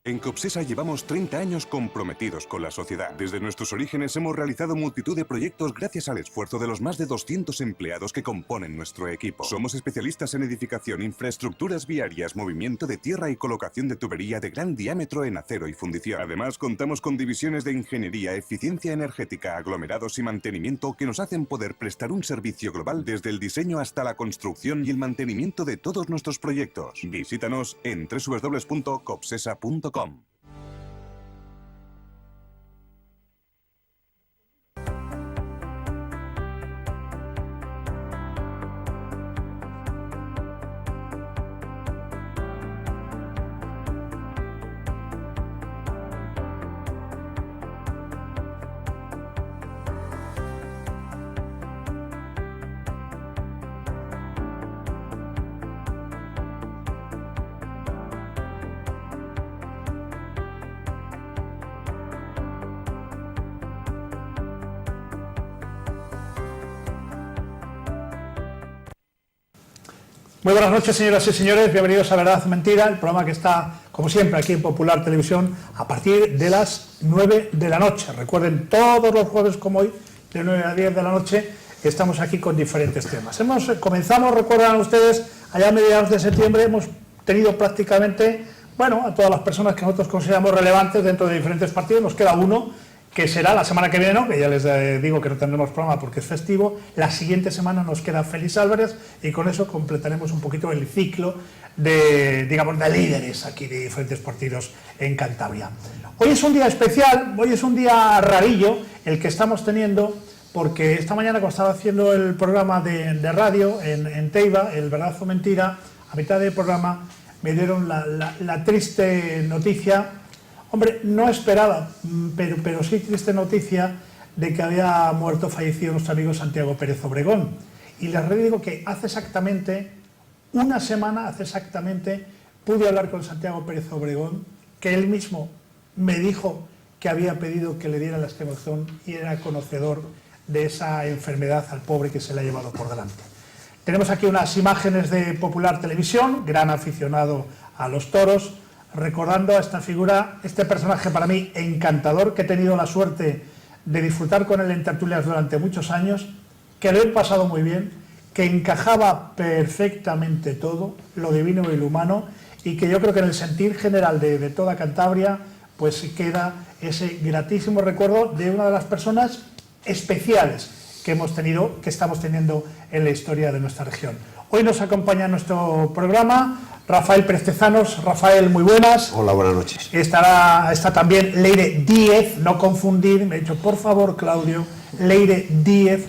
En Copsesa llevamos 30 años comprometidos con la sociedad. Desde nuestros orígenes hemos realizado multitud de proyectos gracias al esfuerzo de los más de 200 empleados que componen nuestro equipo. Somos especialistas en edificación, infraestructuras viarias, movimiento de tierra y colocación de tubería de gran diámetro en acero y fundición. Además, contamos con divisiones de ingeniería, eficiencia energética, aglomerados y mantenimiento que nos hacen poder prestar un servicio global desde el diseño hasta la construcción y el mantenimiento de todos nuestros proyectos. Visítanos en www.copsesa.com. Muy buenas noches, señoras y señores, bienvenidos a Verdad o Mentira, el programa que está, como siempre, aquí en Popular Televisión a partir de las 9 de la noche. Recuerden, todos los jueves como hoy, de 9 a 10 de la noche, estamos aquí con diferentes temas. Comenzamos, recuerdan ustedes, allá a mediados de septiembre hemos tenido prácticamente, bueno, a todas las personas que nosotros consideramos relevantes dentro de diferentes partidos. Nos queda uno, que será la semana que viene, ¿no? Que ya les digo que no tendremos programa porque es festivo. La siguiente semana nos queda Félix Álvarez y con eso completaremos un poquito el ciclo de, digamos, de líderes aquí de diferentes partidos en Cantabria. Hoy es un día especial, hoy es un día rarillo el que estamos teniendo, porque esta mañana cuando estaba haciendo el programa de radio en Teiba, el Verdad o Mentira, a mitad del programa me dieron la triste noticia. Hombre, no esperaba, pero sí triste noticia de que había muerto, fallecido nuestro amigo Santiago Pérez Obregón. Y les digo que hace exactamente una semana, pude hablar con Santiago Pérez Obregón, que él mismo me dijo que había pedido que le diera la extremaunción y era conocedor de esa enfermedad al pobre que se le ha llevado por delante. Tenemos aquí unas imágenes de Popular Televisión, gran aficionado a los toros, recordando a esta figura, este personaje para mí encantador, que he tenido la suerte de disfrutar con él en tertulias durante muchos años, que lo he pasado muy bien, que encajaba perfectamente todo, lo divino y lo humano, y que yo creo que en el sentir general de toda Cantabria, pues queda ese gratísimo recuerdo de una de las personas especiales que hemos tenido, que estamos teniendo en la historia de nuestra región. Hoy nos acompaña en nuestro programa Rafael Pérez Tezanos. Rafael, muy buenas. Hola, buenas noches. Está también Leire Díez, no confundir, me he dicho, por favor, Claudio, Leire Díez,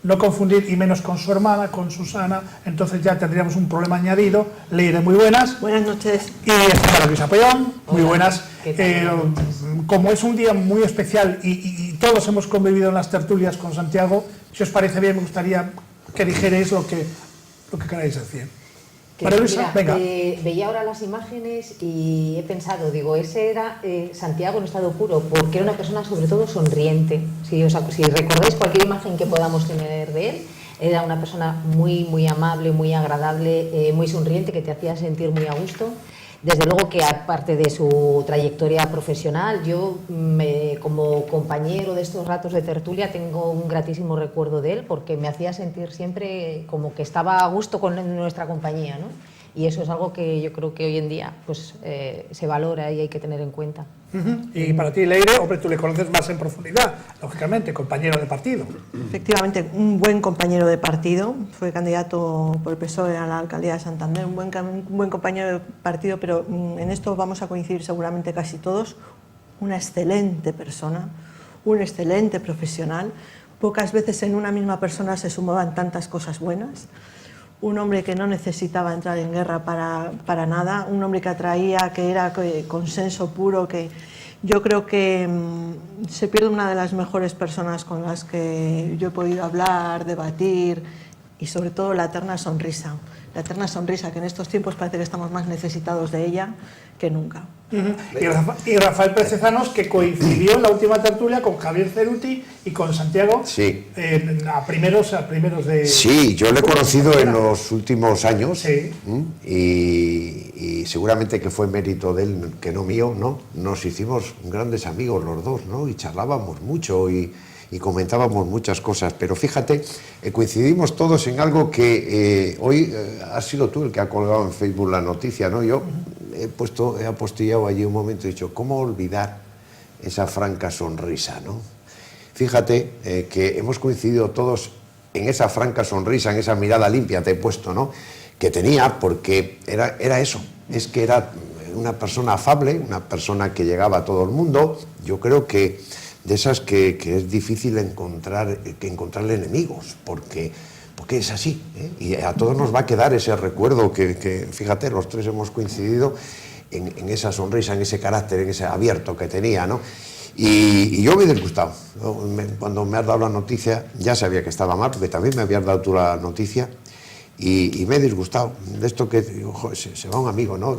no confundir, y menos con su hermana, con Susana, entonces ya tendríamos un problema añadido. Leire, muy buenas. Buenas noches. Y está Luisa Pollón, muy buenas. Como es un día muy especial y todos hemos convivido en las tertulias con Santiago, si os parece bien, me gustaría que dijerais lo que queráis decir. Mira, venga. Veía ahora las imágenes y he pensado, digo, ese era Santiago en estado puro, porque era una persona sobre todo sonriente. Si recordáis cualquier imagen que podamos tener de él, era una persona muy, muy amable, muy agradable, muy sonriente, que te hacía sentir muy a gusto. Desde luego que aparte de su trayectoria profesional, yo como compañero de estos ratos de tertulia tengo un gratísimo recuerdo de él, porque me hacía sentir siempre como que estaba a gusto con nuestra compañía, ¿no? Y eso es algo que yo creo que hoy en día pues, se valora y hay que tener en cuenta. Y para ti, Leire, hombre, tú le conoces más en profundidad, lógicamente, compañero de partido. Efectivamente, un buen compañero de partido, fue candidato por el PSOE a la alcaldía de Santander, un buen compañero de partido, pero en esto vamos a coincidir seguramente casi todos, una excelente persona, un excelente profesional. Pocas veces en una misma persona se sumaban tantas cosas buenas. Un hombre que no necesitaba entrar en guerra para nada, un hombre que atraía, que era consenso puro, que yo creo que se pierde una de las mejores personas con las que yo he podido hablar, debatir y sobre todo la eterna sonrisa. La eterna sonrisa, que en estos tiempos parece que estamos más necesitados de ella que nunca. Y Rafael Precezanos, que coincidió en la última tertulia con Javier Ceruti y con Santiago, Sí. A primeros de... Sí, yo le he conocido en los últimos años, Sí. y seguramente que fue mérito de él, que no mío, ¿no? Nos hicimos grandes amigos los dos, ¿no? Y charlábamos mucho y comentábamos muchas cosas, pero fíjate, coincidimos todos en algo que hoy has sido tú el que ha colgado en Facebook la noticia, ¿no? Yo he apostillado allí un momento y he dicho, ¿cómo olvidar esa franca sonrisa, ¿no? Fíjate que hemos coincidido todos en esa franca sonrisa, en esa mirada limpia, te he puesto, ¿no? Que tenía, porque era eso, es que era una persona afable, una persona que llegaba a todo el mundo. Yo creo que de esas que es difícil encontrarle enemigos, porque es así, ¿eh? Y a todos nos va a quedar ese recuerdo que fíjate, los tres hemos coincidido en esa sonrisa, en ese carácter, en ese abierto que tenía, ¿no? Y yo me he disgustado, ¿no? Cuando me has dado la noticia, ya sabía que estaba mal, porque también me habías dado tú la noticia, y me he disgustado de esto que digo, joder, se va un amigo, ¿no?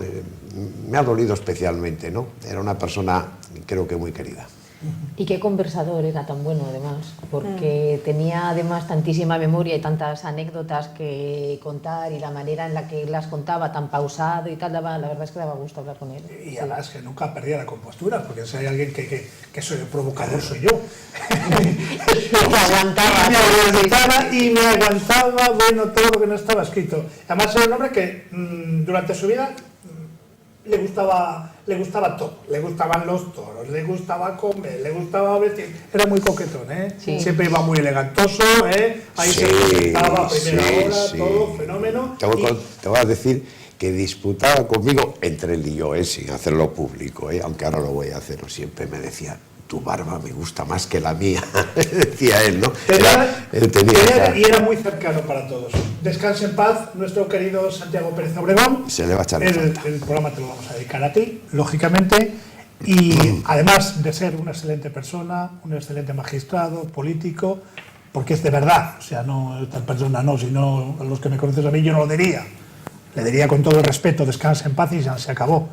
Me ha dolido especialmente, ¿no? Era una persona, creo que muy querida. Y qué conversador era tan bueno, además, porque tenía además tantísima memoria y tantas anécdotas que contar, y la manera en la que las contaba tan pausado y tal, la verdad es que daba gusto hablar con él. Y además que nunca perdía la compostura, porque si hay alguien que soy el provocador, soy yo. Me aguantaba. Y me aguantaba, bueno, todo lo que no estaba escrito. Además era un hombre que durante su vida le gustaba todo. Le gustaban los toros, le gustaba comer, le gustaba vestir. Era muy coquetón, ¿eh? Sí. Siempre iba muy elegantoso, ¿eh? Ahí se presentaba a primera hora, todo, fenómeno. Te voy a decir que disputaba conmigo entre él y yo, sin hacerlo público, aunque ahora lo voy a hacer. Siempre me decía, tu barba me gusta más que la mía, decía él, ¿no? Y era muy cercano para todos. Descanse en paz, nuestro querido Santiago Pérez Obregón. Se le va a echar falta. El programa te lo vamos a dedicar a ti, lógicamente. Y además de ser una excelente persona, un excelente magistrado, político, porque es de verdad, o sea, no esta persona no, sino los que me conoces a mí, yo no lo diría. Le diría con todo el respeto, descanse en paz y ya se acabó.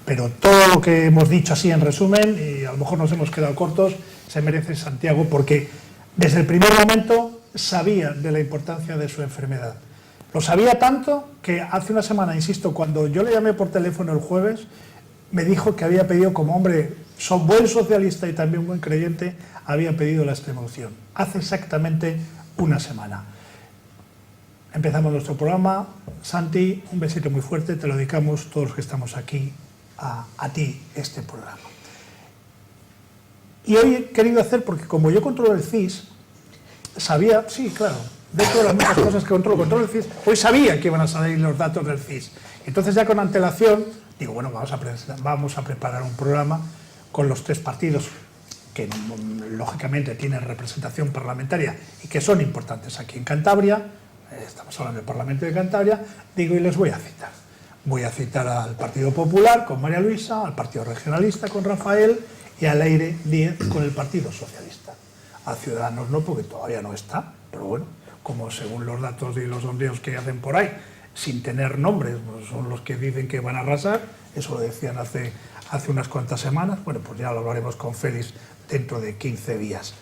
Pero todo lo que hemos dicho así en resumen, y a lo mejor nos hemos quedado cortos, se merece Santiago, porque desde el primer momento sabía de la importancia de su enfermedad. Lo sabía tanto que hace una semana, insisto, cuando yo le llamé por teléfono el jueves, me dijo que había pedido, como hombre, buen socialista y también buen creyente, había pedido la extremaunción. Hace exactamente una semana. Empezamos nuestro programa. Santi, un besito muy fuerte, te lo dedicamos todos los que estamos aquí a ti, este programa. Y hoy he querido hacer, porque como yo controlo el CIS, sabía, sí, claro, dentro de las muchas cosas que controlo el CIS, hoy sabía que iban a salir los datos del CIS. Entonces ya con antelación, digo, bueno, vamos a preparar un programa con los tres partidos que lógicamente tienen representación parlamentaria y que son importantes aquí en Cantabria. Estamos hablando del Parlamento de Cantabria, digo, y les voy a citar. Voy a citar al Partido Popular con María Luisa, al Partido Regionalista con Rafael y a Leire Díez con el Partido Socialista. A Ciudadanos no, porque todavía no está, pero bueno, como según los datos y los sondeos que hacen por ahí, sin tener nombres, pues son los que dicen que van a arrasar, eso lo decían hace unas cuantas semanas, bueno, pues ya lo hablaremos con Félix dentro de 15 días.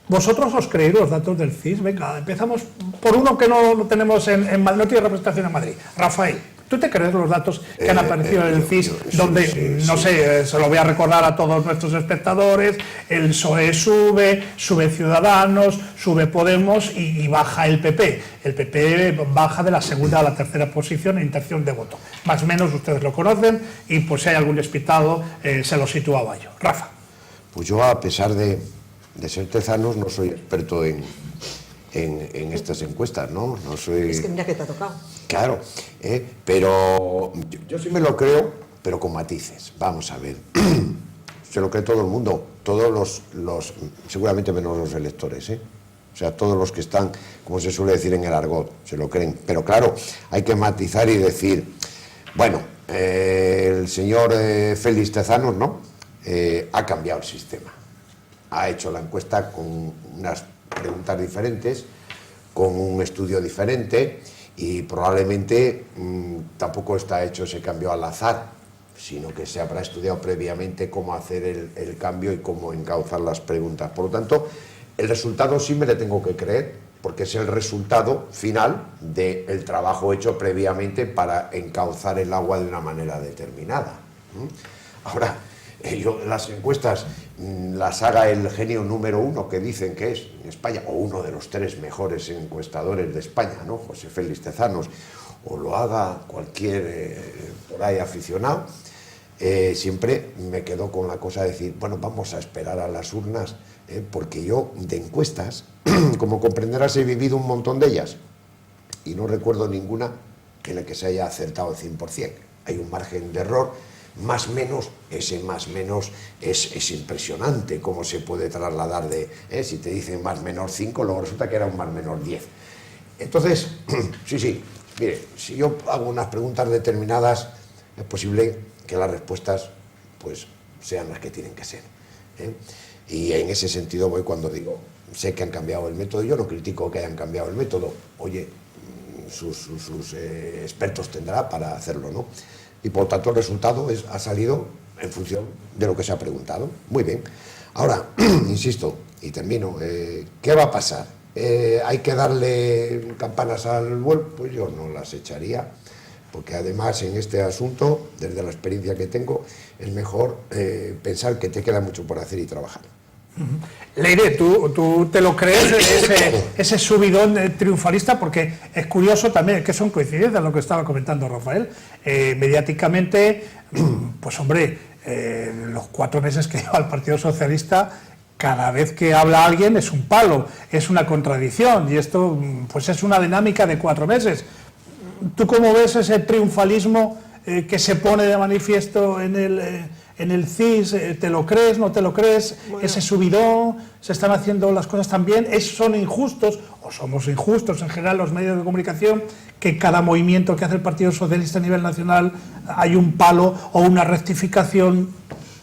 ¿Vosotros os creéis los datos del CIS? Venga, empezamos por uno que no tenemos no tiene representación en Madrid. Rafael, ¿tú te crees los datos que han aparecido en el CIS? Donde, no sé, se lo voy a recordar a todos nuestros espectadores, el PSOE sube Ciudadanos, sube Podemos y baja el PP. El PP baja de la segunda a la tercera posición en intención de voto. Más o menos ustedes lo conocen y pues si hay algún despistado se lo situaba yo. Rafa. Pues yo, a pesar de ser tezanos, no soy experto en estas encuestas, ¿no? No soy... Es que mira que te ha tocado. Claro, pero yo sí me lo creo, pero con matices. Vamos a ver. Se lo cree todo el mundo, todos los seguramente menos los electores, O sea, todos los que están, como se suele decir en el argot, se lo creen. Pero claro, hay que matizar y decir, bueno, el señor Félix Tezanos, ¿no? Ha cambiado el sistema. Ha hecho la encuesta con unas preguntas diferentes, con un estudio diferente y probablemente tampoco está hecho ese cambio al azar, sino que se habrá estudiado previamente cómo hacer el cambio y cómo encauzar las preguntas. Por lo tanto, el resultado sí me le tengo que creer, porque es el resultado final del trabajo hecho previamente para encauzar el agua de una manera determinada. Ahora, las encuestas las haga el genio número 1 que dicen que es en España, o uno de los 3 mejores encuestadores de España, ¿no? José Félix Tezanos, o lo haga cualquier por ahí aficionado, siempre me quedo con la cosa de decir, bueno, vamos a esperar a las urnas, porque yo de encuestas, como comprenderás, he vivido un montón de ellas y no recuerdo ninguna en la que se haya acertado al 100%. Hay un margen de error, más menos, ese más menos es impresionante cómo se puede trasladar de, si te dicen más menor 5, luego resulta que era un más menor 10. Entonces, sí, mire, si yo hago unas preguntas determinadas, es posible que las respuestas pues sean las que tienen que ser. Y en ese sentido voy cuando digo, sé que han cambiado el método, yo no critico que hayan cambiado el método, oye, sus expertos tendrá para hacerlo, ¿no? Y por lo tanto el resultado ha salido en función de lo que se ha preguntado. Muy bien. Ahora, insisto, y termino, ¿qué va a pasar? ¿Hay que darle campanas al vuelo? Pues yo no las echaría, porque además en este asunto, desde la experiencia que tengo, es mejor pensar que te queda mucho por hacer y trabajar. Leire, ¿tú te lo crees, ese subidón triunfalista? Porque es curioso también, que son coincidencias lo que estaba comentando Rafael. Mediáticamente, pues hombre, los 4 meses que lleva el Partido Socialista, cada vez que habla alguien es un palo, es una contradicción, y esto pues es una dinámica de 4 meses. ¿Tú cómo ves ese triunfalismo que se pone de manifiesto en el CIS? ¿Te lo crees, no te lo crees? Bueno, ese subidón, ¿se están haciendo las cosas tan bien? ¿Son injustos o somos injustos en general los medios de comunicación, que cada movimiento que hace el Partido Socialista a nivel nacional hay un palo o una rectificación?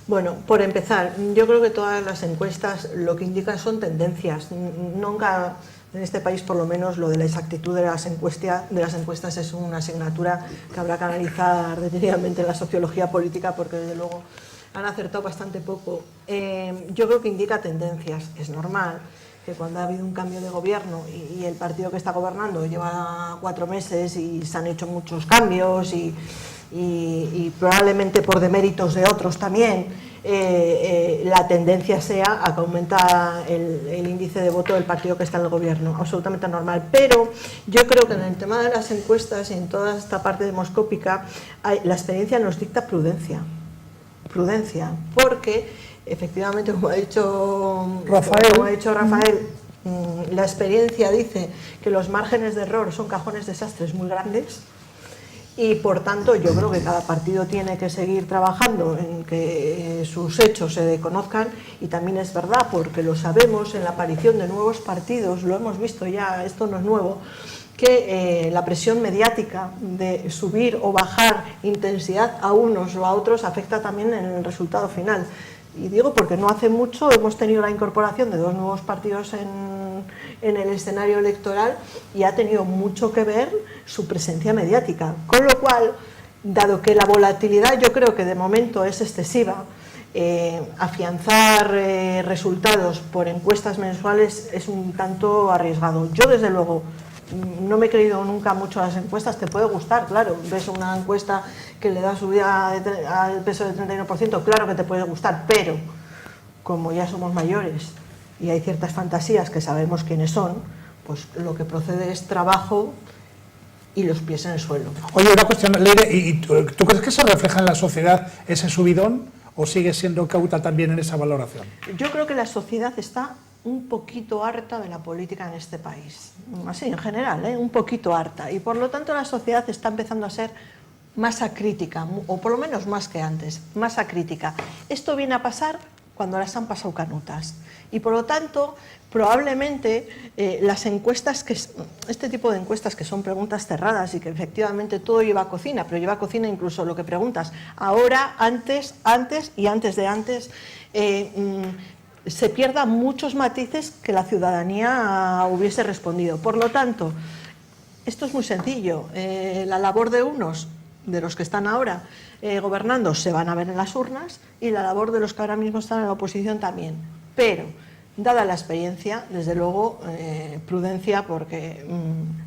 Bueno, por empezar, yo creo que todas las encuestas lo que indican son tendencias. Nunca, en este país por lo menos, lo de la exactitud de las encuestas es una asignatura que habrá que analizar detenidamente en la sociología política, porque desde luego han acertado bastante poco. Yo creo que indica tendencias. Es normal que cuando ha habido un cambio de gobierno y el partido que está gobernando lleva 4 meses y se han hecho muchos cambios y probablemente por deméritos de otros también, la tendencia sea a que aumenta el índice de voto del partido que está en el gobierno, absolutamente normal. Pero yo creo que en el tema de las encuestas y en toda esta parte demoscópica, la experiencia nos dicta prudencia, porque efectivamente, como ha dicho Rafael, la experiencia dice que los márgenes de error son cajones desastres muy grandes. Y por tanto yo creo que cada partido tiene que seguir trabajando en que sus hechos se conozcan, y también es verdad, porque lo sabemos en la aparición de nuevos partidos, lo hemos visto ya, esto no es nuevo, que la presión mediática de subir o bajar intensidad a unos o a otros afecta también en el resultado final. Y digo porque no hace mucho hemos tenido la incorporación de 2 nuevos partidos en el escenario electoral, y ha tenido mucho que ver su presencia mediática. Con lo cual, dado que la volatilidad yo creo que de momento es excesiva, afianzar resultados por encuestas mensuales es un tanto arriesgado. Yo, desde luego, no me he creído nunca mucho a las encuestas. Te puede gustar, claro, ves una encuesta que le da subida al peso del 31%, claro que te puede gustar, pero como ya somos mayores y hay ciertas fantasías que sabemos quiénes son, pues lo que procede es trabajo y los pies en el suelo. Oye, una cuestión, Leire, ¿y tú crees que se refleja en la sociedad ese subidón o sigue siendo cauta también en esa valoración? Yo creo que la sociedad está un poquito harta de la política en este país, así en general, un poquito harta, y por lo tanto la sociedad está empezando a ser más acrítica, o por lo menos más que antes, más acrítica. Esto viene a pasar cuando las han pasado canutas, y por lo tanto probablemente las encuestas, este tipo de encuestas que son preguntas cerradas y que efectivamente todo lleva a cocina, pero lleva a cocina incluso lo que preguntas ahora, antes y antes de antes, se pierdan muchos matices que la ciudadanía hubiese respondido. Por lo tanto, esto es muy sencillo. La labor de unos, de los que están ahora gobernando, se van a ver en las urnas, y la labor de los que ahora mismo están en la oposición también. Pero, dada la experiencia, desde luego, prudencia, porque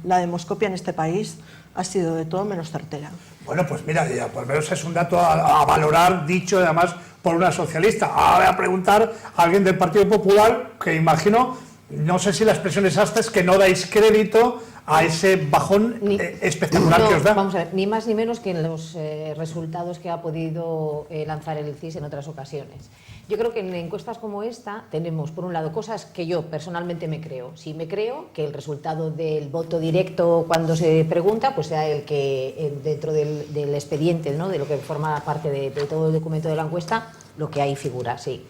la demoscopia en este país ha sido de todo menos certera. Bueno, pues mira, ya, por lo menos es un dato a valorar, dicho además por una socialista. Ahora voy a preguntar a alguien del Partido Popular, que imagino, no sé si la expresión exacta es que no dais crédito a ese bajón espectacular que os da. Vamos a ver, ni más ni menos que en los resultados que ha podido lanzar el CIS en otras ocasiones. Yo creo que en encuestas como esta tenemos, por un lado, cosas que yo personalmente me creo. Sí me creo que el resultado del voto directo cuando se pregunta, pues sea el que dentro del expediente, ¿no?, de lo que forma parte de todo el documento de la encuesta, lo que ahí figura, sí.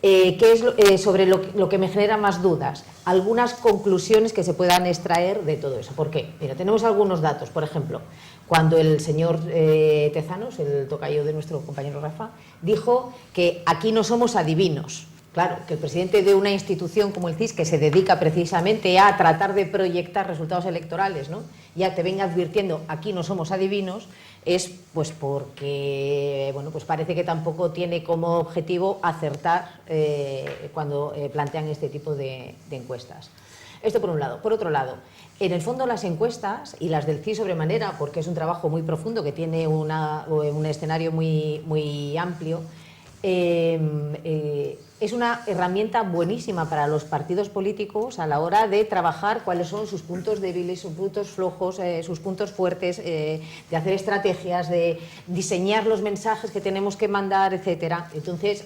¿Qué es sobre lo que me genera más dudas? Algunas conclusiones que se puedan extraer de todo eso. ¿Por qué? Mira, tenemos algunos datos. Por ejemplo, cuando el señor Tezanos, el tocayo de nuestro compañero Rafa, dijo que aquí no somos adivinos. Claro, que el presidente de una institución como el CIS, que se dedica precisamente a tratar de proyectar resultados electorales, ¿no?, ya te venga advirtiendo aquí no somos adivinos, es pues porque, bueno, pues parece que tampoco tiene como objetivo acertar cuando plantean este tipo de encuestas. Esto por un lado. Por otro lado, en el fondo las encuestas, y las del CIS sobremanera, porque es un trabajo muy profundo que tiene un escenario muy amplio, es una herramienta buenísima para los partidos políticos a la hora de trabajar cuáles son sus puntos débiles, sus puntos flojos, sus puntos fuertes, de hacer estrategias, de diseñar los mensajes que tenemos que mandar, etcétera. Entonces,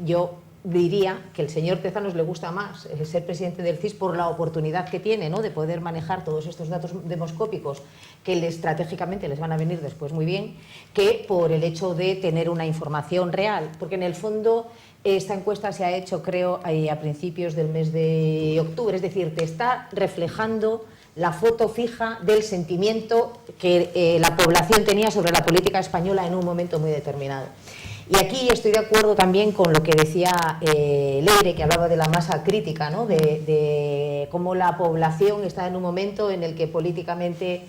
yo diría que el señor Tezanos le gusta más ser presidente del CIS por la oportunidad que tiene, ¿no?, de poder manejar todos estos datos demoscópicos que estratégicamente les van a venir después muy bien, que por el hecho de tener una información real. Porque en el fondo esta encuesta se ha hecho, creo, a principios del mes de octubre, es decir, te está reflejando la foto fija del sentimiento que la población tenía sobre la política española en un momento muy determinado. Y aquí estoy de acuerdo también con lo que decía Leire, que hablaba de la masa crítica, ¿no?, de cómo la población está en un momento en el que políticamente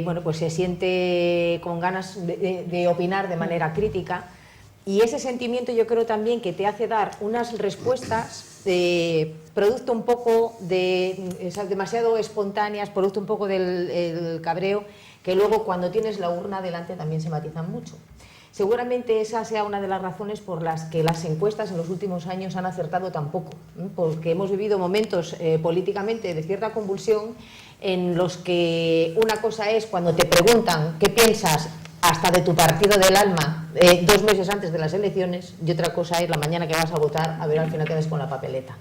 bueno, pues se siente con ganas de opinar de manera crítica, y ese sentimiento yo creo también que te hace dar unas respuestas producto un poco demasiado espontáneas, producto un poco del cabreo, que luego cuando tienes la urna delante también se matizan mucho. Seguramente esa sea una de las razones por las que las encuestas en los últimos años han acertado tan poco, porque hemos vivido momentos políticamente de cierta convulsión en los que una cosa es cuando te preguntan qué piensas hasta de tu partido del alma 2 meses antes de las elecciones, y otra cosa es la mañana que vas a votar, a ver al final qué ves con la papeleta.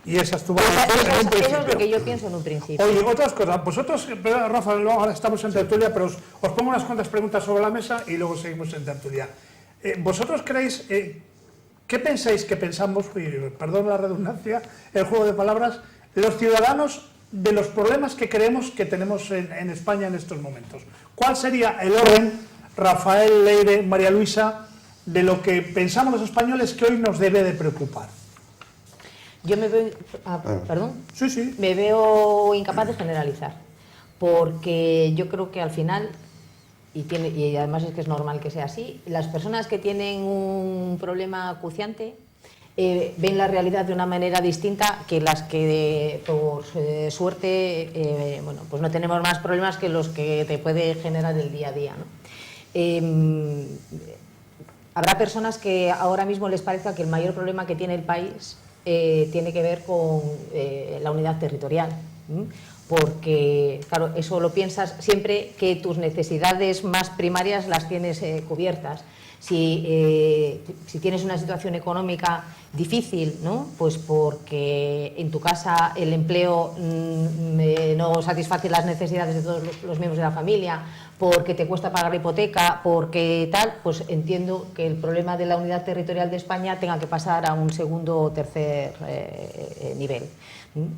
Y esa estuvo eso es lo que yo pienso en un principio. Oye, otras cosas. Vosotros, Rafa, ahora estamos en tertulia, pero os pongo unas cuantas preguntas sobre la mesa y luego seguimos en tertulia. ¿Vosotros creéis, qué pensáis que pensamos, perdón la redundancia, el juego de palabras, los ciudadanos de los problemas que creemos que tenemos en España en estos momentos? ¿Cuál sería el orden, Rafael, Leire, María Luisa, de lo que pensamos los españoles que hoy nos debe de preocupar? Yo me veo, perdón, Sí. Me veo incapaz de generalizar, porque yo creo que al final, y además es que es normal que sea así, las personas que tienen un problema acuciante ven la realidad de una manera distinta que las que por suerte bueno, pues no tenemos más problemas que los que te puede generar el día a día, ¿no? Habrá personas que ahora mismo les parezca que el mayor problema que tiene el país tiene que ver con la unidad territorial, porque, claro, eso lo piensas siempre que tus necesidades más primarias las tienes cubiertas. Si tienes una situación económica difícil, ¿no?, pues porque en tu casa el empleo no satisface las necesidades de todos los miembros de la familia, porque te cuesta pagar la hipoteca, porque tal, pues entiendo que el problema de la unidad territorial de España tenga que pasar a un segundo o tercer nivel.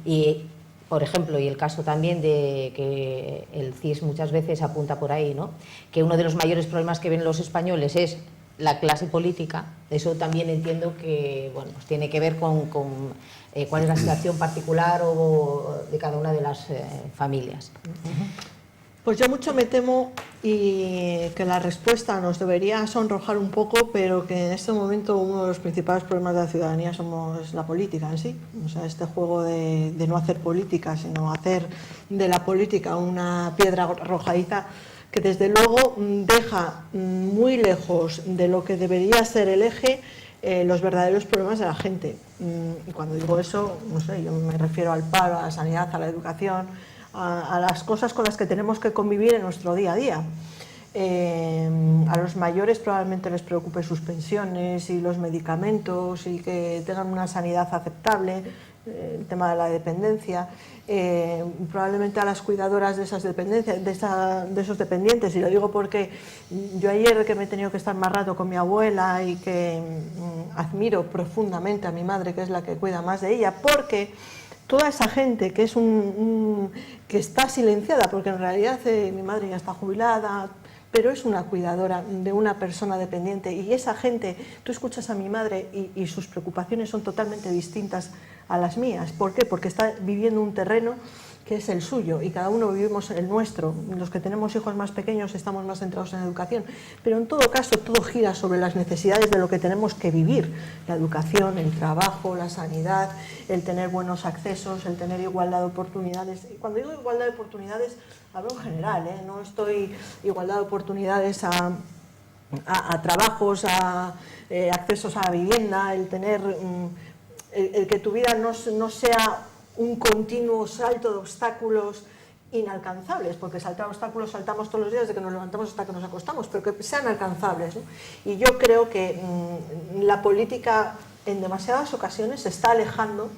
Y, por ejemplo, y el caso también de que el CIS muchas veces apunta por ahí, ¿no?, que uno de los mayores problemas que ven los españoles es la clase política, eso también entiendo que bueno, pues tiene que ver con cuál es la situación particular o de cada una de las familias. Pues yo mucho me temo y que la respuesta nos debería sonrojar un poco, pero que en este momento uno de los principales problemas de la ciudadanía somos la política en sí. O sea, este juego de no hacer política, sino hacer de la política una piedra arrojadiza que desde luego deja muy lejos de lo que debería ser el eje los verdaderos problemas de la gente. Y cuando digo eso, no sé, yo me refiero al paro, a la sanidad, a la educación, a las cosas con las que tenemos que convivir en nuestro día a día. A los mayores probablemente les preocupe sus pensiones y los medicamentos y que tengan una sanidad aceptable, el tema de la dependencia, probablemente a las cuidadoras de esas dependencias, de esos dependientes, y lo digo porque yo ayer que me he tenido que estar más rato con mi abuela y que admiro profundamente a mi madre, que es la que cuida más de ella, porque toda esa gente que es que está silenciada, porque en realidad mi madre ya está jubilada, pero es una cuidadora de una persona dependiente, y esa gente, tú escuchas a mi madre y sus preocupaciones son totalmente distintas a las mías. ¿Por qué? Porque está viviendo un terreno que es el suyo y cada uno vivimos el nuestro. Los que tenemos hijos más pequeños estamos más centrados en la educación, pero en todo caso todo gira sobre las necesidades de lo que tenemos que vivir: la educación, el trabajo, la sanidad, el tener buenos accesos, el tener igualdad de oportunidades. Y cuando digo igualdad de oportunidades hablo en general, no estoy igualdad de oportunidades a trabajos, a accesos a la vivienda, el tener el que tu vida no sea un continuo salto de obstáculos inalcanzables, porque saltar obstáculos saltamos todos los días desde que nos levantamos hasta que nos acostamos, pero que sean alcanzables, ¿no? Y yo creo que la política en demasiadas ocasiones está alejando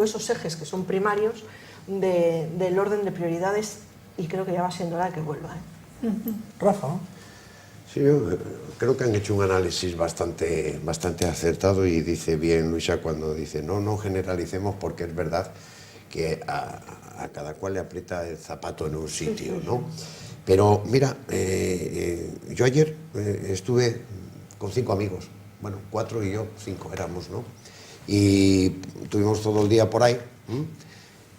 esos ejes que son primarios del orden de prioridades, y creo que ya va siendo hora de que vuelva. Rafa, ¿no? Sí, yo creo que han hecho un análisis bastante acertado, y dice bien Luisa cuando dice no generalicemos, porque es verdad que a cada cual le aprieta el zapato en un sitio, ¿no? Pero mira, yo ayer estuve con 5 amigos, bueno, 4 y yo, 5 éramos, ¿no? Y tuvimos todo el día por ahí,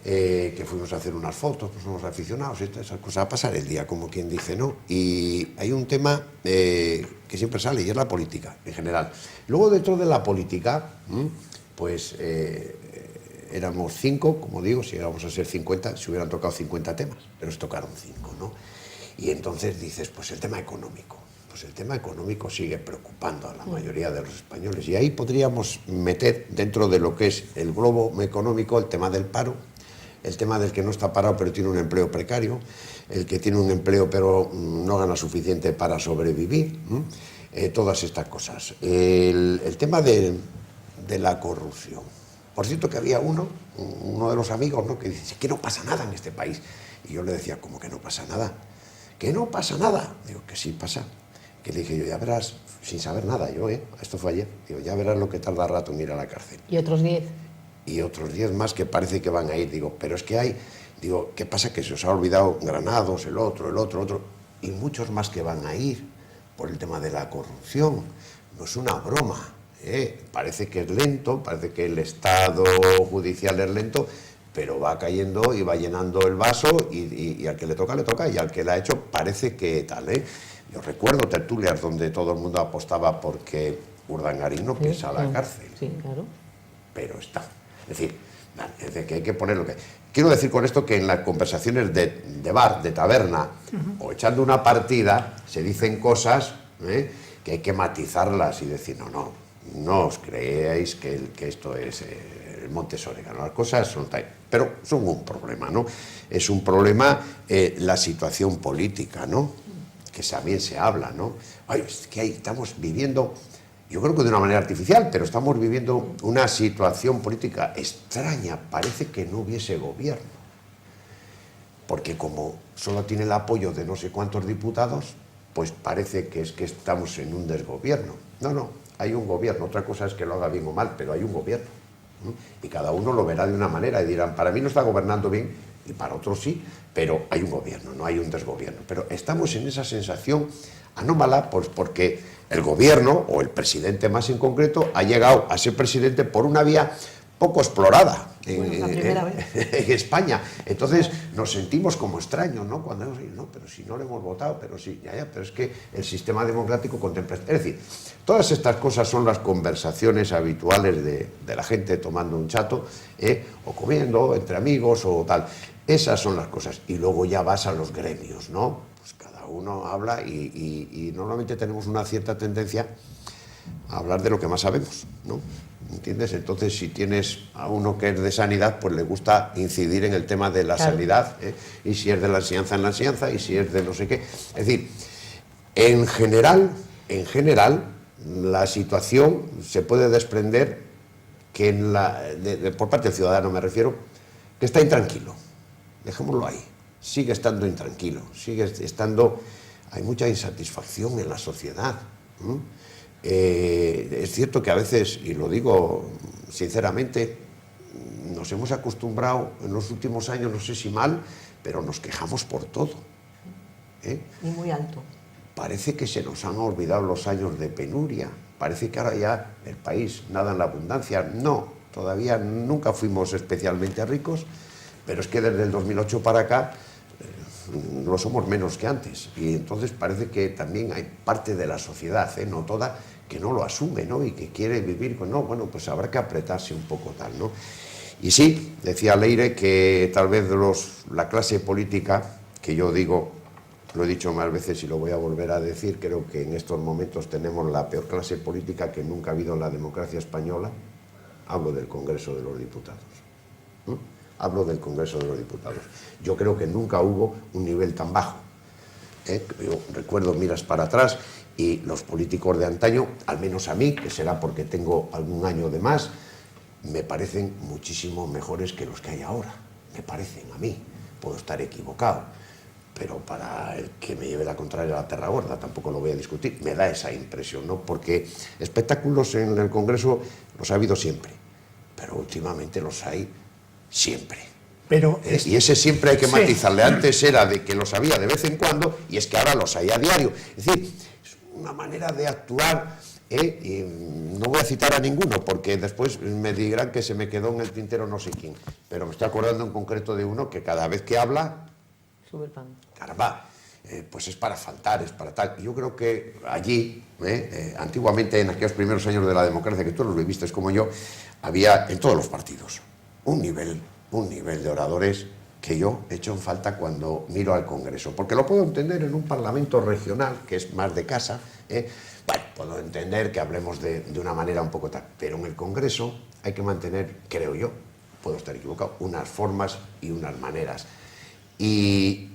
que fuimos a hacer unas fotos, pues somos aficionados, esas cosas, a pasar el día, como quien dice, ¿no? Y hay un tema que siempre sale, y es la política, en general. Luego, dentro de la política, pues éramos 5, como digo, si íbamos a ser 50, se hubieran tocado 50 temas, pero nos tocaron 5, ¿no? Y entonces dices, pues el tema económico. Pues el tema económico sigue preocupando a la mayoría de los españoles, y ahí podríamos meter dentro de lo que es el globo económico el tema del paro, el tema del que no está parado pero tiene un empleo precario, el que tiene un empleo pero no gana suficiente para sobrevivir, todas estas cosas. El tema de la corrupción. Por cierto, que había uno de los amigos, ¿no?, que dice que no pasa nada en este país. Y yo le decía, ¿cómo que no pasa nada? ¿Que no pasa nada? Digo, que sí pasa. Que le dije yo, ya verás, sin saber nada yo, esto fue ayer, digo, ya verás lo que tarda rato en ir a la cárcel. ¿Y otros 10? Y otros 10 más que parece que van a ir. Digo, pero es que hay, digo, ¿qué pasa? Que se os ha olvidado Granados, el otro, y muchos más que van a ir por el tema de la corrupción. No es una broma, parece que es lento, parece que el Estado judicial es lento, pero va cayendo y va llenando el vaso, y al que le toca, y al que la ha hecho parece que tal, Yo recuerdo tertulias donde todo el mundo apostaba porque Urdangarín no pisa a la cárcel. Sí, claro. Pero está. Es decir, que hay que poner lo que... Quiero decir con esto que en las conversaciones de bar, de taberna, o echando una partida, se dicen cosas que hay que matizarlas y decir, no os creáis que esto es el Montes Orégano. Las cosas son tal, pero son un problema, ¿no? Es un problema la situación política, ¿no? Que también se habla, ¿no? Ay, es que estamos viviendo... Yo creo que de una manera artificial, pero estamos viviendo una situación política extraña. Parece que no hubiese gobierno. Porque como solo tiene el apoyo de no sé cuántos diputados, pues parece que es que estamos en un desgobierno. No, hay un gobierno. Otra cosa es que lo haga bien o mal, pero hay un gobierno. Y cada uno lo verá de una manera y dirán, para mí no está gobernando bien, y para otros sí, pero hay un gobierno, no hay un desgobierno. Pero estamos en esa sensación anómala pues porque el gobierno, o el presidente más en concreto, ha llegado a ser presidente por una vía poco explorada en España. Entonces nos sentimos como extraños, ¿no? Cuando no, pero si no le hemos votado, pero sí, pero es que el sistema democrático contempla. Es decir, todas estas cosas son las conversaciones habituales de la gente tomando un chato, o comiendo entre amigos o tal. Esas son las cosas. Y luego ya vas a los gremios, ¿no? Pues cada uno habla y normalmente tenemos una cierta tendencia a hablar de lo que más sabemos, ¿no? ¿Entiendes? Entonces, si tienes a uno que es de sanidad, pues le gusta incidir en el tema de la sanidad, y si es de la enseñanza, en la enseñanza, y si es de no sé qué. Es decir, en general, la situación se puede desprender que por parte del ciudadano, me refiero, que está intranquilo. Dejémoslo ahí. Sigue estando intranquilo, hay mucha insatisfacción en la sociedad. Es cierto que a veces, y lo digo sinceramente, nos hemos acostumbrado en los últimos años, no sé si mal, pero nos quejamos por todo. Y muy alto. Parece que se nos han olvidado los años de penuria, parece que ahora ya el país nada en la abundancia. No, todavía nunca fuimos especialmente ricos, pero es que desde el 2008 para acá lo somos menos que antes, y entonces parece que también hay parte de la sociedad, no toda, que no lo asume, ¿no? Y que quiere vivir con, no, bueno, pues habrá que apretarse un poco tal, ¿no? Y sí, decía Leire que tal vez la clase política, que yo digo, lo he dicho más veces y lo voy a volver a decir, creo que en estos momentos tenemos la peor clase política que nunca ha habido en la democracia española. Hablo del Congreso de los Diputados, ¿no? Hablo del Congreso de los Diputados. Yo creo que nunca hubo un nivel tan bajo. Yo recuerdo, miras para atrás, y los políticos de antaño, al menos a mí, que será porque tengo algún año de más, me parecen muchísimo mejores que los que hay ahora. Me parecen a mí. Puedo estar equivocado, pero para el que me lleve la contraria a la terra gorda, tampoco lo voy a discutir. Me da esa impresión, ¿no? Porque espectáculos en el Congreso los ha habido siempre, pero últimamente los hay siempre. Pero y ese siempre hay que matizarle. Antes era de que los había de vez en cuando, y es que ahora los hay a diario. Es decir, es una manera de actuar, y no voy a citar a ninguno, porque después me dirán que se me quedó en el tintero no sé quién, pero me estoy acordando en concreto de uno que cada vez que habla, sube el pan. Caramba, pues es para faltar, es para tal. Y yo creo que allí, antiguamente, en aquellos primeros años de la democracia, que tú los viviste como yo, había en todos los partidos un nivel de oradores que yo echo en falta cuando miro al Congreso, porque lo puedo entender en un parlamento regional, que es más de casa, bueno, puedo entender que hablemos de una manera un poco tal, pero en el Congreso hay que mantener, creo yo, puedo estar equivocado, unas formas y unas maneras. Y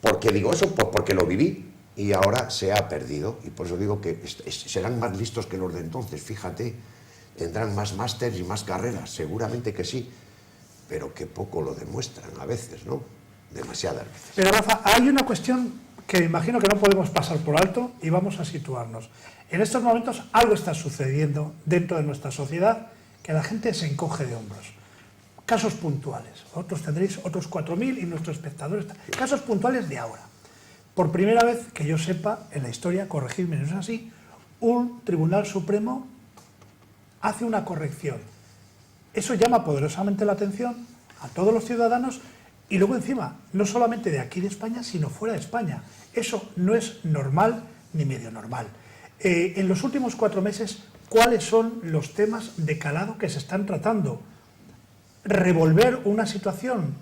¿por qué digo eso? Pues porque lo viví y ahora se ha perdido, y por eso digo que serán más listos que los de entonces, fíjate, tendrán más másters y más carreras, seguramente que sí, pero que poco lo demuestran a veces, ¿no? Demasiadas veces. Pero Rafa, hay una cuestión que imagino que no podemos pasar por alto y vamos a situarnos. En estos momentos algo está sucediendo dentro de nuestra sociedad que la gente se encoge de hombros. Casos puntuales, otros tendréis otros 4.000 y nuestros espectadores. Casos puntuales de ahora. Por primera vez que yo sepa en la historia, corregidme si no es así, un Tribunal Supremo hace una corrección. Eso llama poderosamente la atención a todos los ciudadanos, y luego encima, no solamente de aquí de España, sino fuera de España. Eso no es normal ni medio normal. En los últimos 4 meses, ¿cuáles son los temas de calado que se están tratando? Revolver una situación,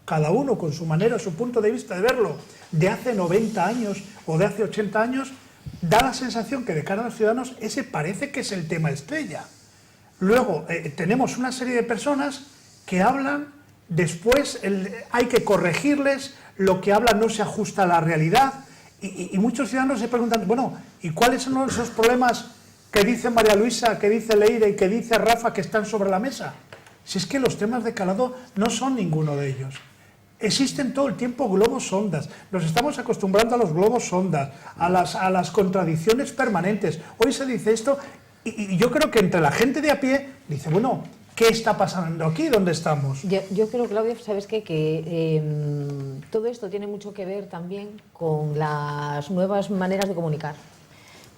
cada uno con su manera, su punto de vista de verlo, de hace 90 años o de hace 80 años, da la sensación que de cara a los ciudadanos ese parece que es el tema estrella. Luego tenemos una serie de personas que hablan, después hay que corregirles, lo que hablan no se ajusta a la realidad, y muchos ciudadanos se preguntan, bueno, ¿y cuáles son esos problemas que dice María Luisa, que dice Leire y que dice Rafa que están sobre la mesa? Si es que los temas de calado no son ninguno de ellos. Existen todo el tiempo globos sondas, nos estamos acostumbrando a los globos sondas, a las contradicciones permanentes. Hoy se dice esto, y yo creo que entre la gente de a pie dice, bueno, ¿Qué está pasando aquí? ¿Dónde estamos? Yo creo, Claudia, ¿sabes qué? Que todo esto tiene mucho que ver también con las nuevas maneras de comunicar,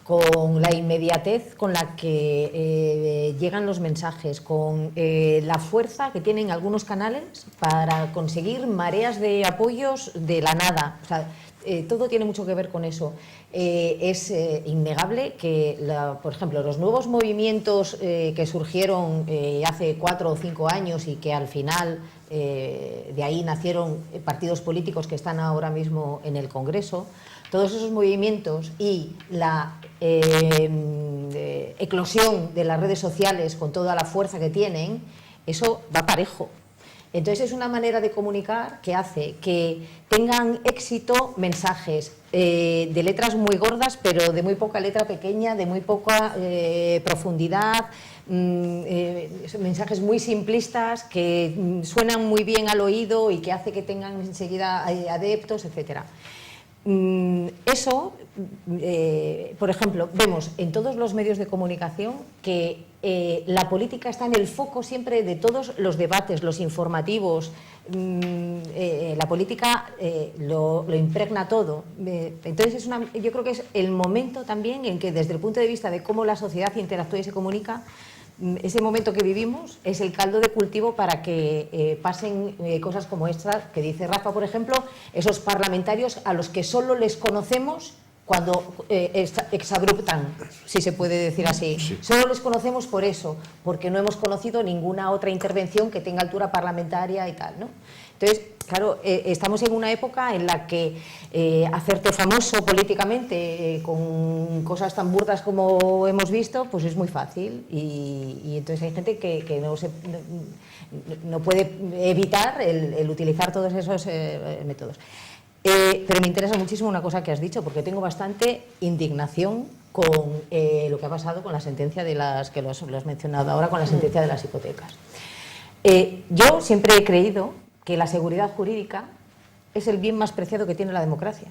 con la inmediatez con la que llegan los mensajes, con la fuerza que tienen algunos canales para conseguir mareas de apoyos de la nada. O sea, todo tiene mucho que ver con eso. Es innegable que, por ejemplo, los nuevos movimientos que surgieron hace 4 o 5 años y que al final de ahí nacieron partidos políticos que están ahora mismo en el Congreso, todos esos movimientos y la eclosión de las redes sociales con toda la fuerza que tienen, eso va parejo. Entonces es una manera de comunicar que hace que tengan éxito mensajes de letras muy gordas, pero de muy poca letra pequeña, de muy poca profundidad, mensajes muy simplistas que suenan muy bien al oído y que hace que tengan enseguida adeptos, etcétera. Eso, por ejemplo, vemos en todos los medios de comunicación que la política está en el foco siempre de todos los debates, los informativos. La política lo impregna todo. Entonces yo creo que es el momento también en que, desde el punto de vista de cómo la sociedad interactúa y se comunica, ese momento que vivimos es el caldo de cultivo para que pasen cosas como esta que dice Rafa, por ejemplo, esos parlamentarios a los que solo les conocemos cuando exabruptan, si se puede decir así. Sí. Solo les conocemos por eso, porque no hemos conocido ninguna otra intervención que tenga altura parlamentaria y tal, ¿no? Entonces, claro, estamos en una época en la que hacerte famoso políticamente con cosas tan burdas como hemos visto, pues es muy fácil y entonces hay gente que no puede evitar el utilizar todos esos métodos. Pero me interesa muchísimo una cosa que has dicho, porque tengo bastante indignación con lo que ha pasado con la sentencia de las que lo has mencionado ahora, con la sentencia de las hipotecas. Yo siempre he creído que la seguridad jurídica es el bien más preciado que tiene la democracia,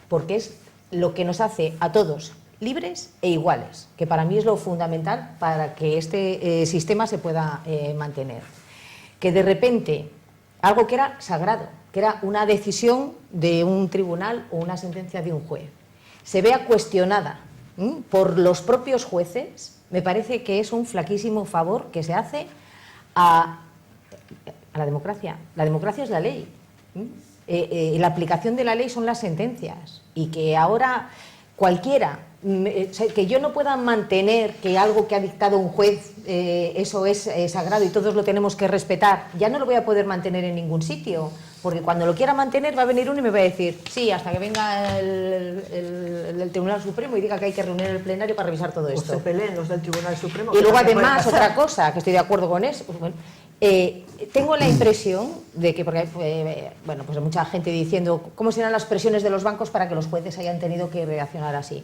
porque es lo que nos hace a todos libres e iguales, que para mí es lo fundamental para que este sistema se pueda mantener. Que de repente, algo que era sagrado, que era una decisión de un tribunal o una sentencia de un juez, se vea cuestionada por los propios jueces, me parece que es un flaquísimo favor que se hace a la democracia. La democracia es la ley. La aplicación de la ley son las sentencias. Y que ahora cualquiera, que yo no pueda mantener que algo que ha dictado un juez, eso es sagrado y todos lo tenemos que respetar, ya no lo voy a poder mantener en ningún sitio. Porque cuando lo quiera mantener va a venir uno y me va a decir, sí, hasta que venga el Tribunal Supremo y diga que hay que reunir el plenario para revisar todo esto. O se peleen los del Tribunal Supremo. Y luego además otra cosa, que estoy de acuerdo con eso, bueno, tengo la impresión de que, porque bueno, pues hay mucha gente diciendo cómo serán las presiones de los bancos para que los jueces hayan tenido que reaccionar así.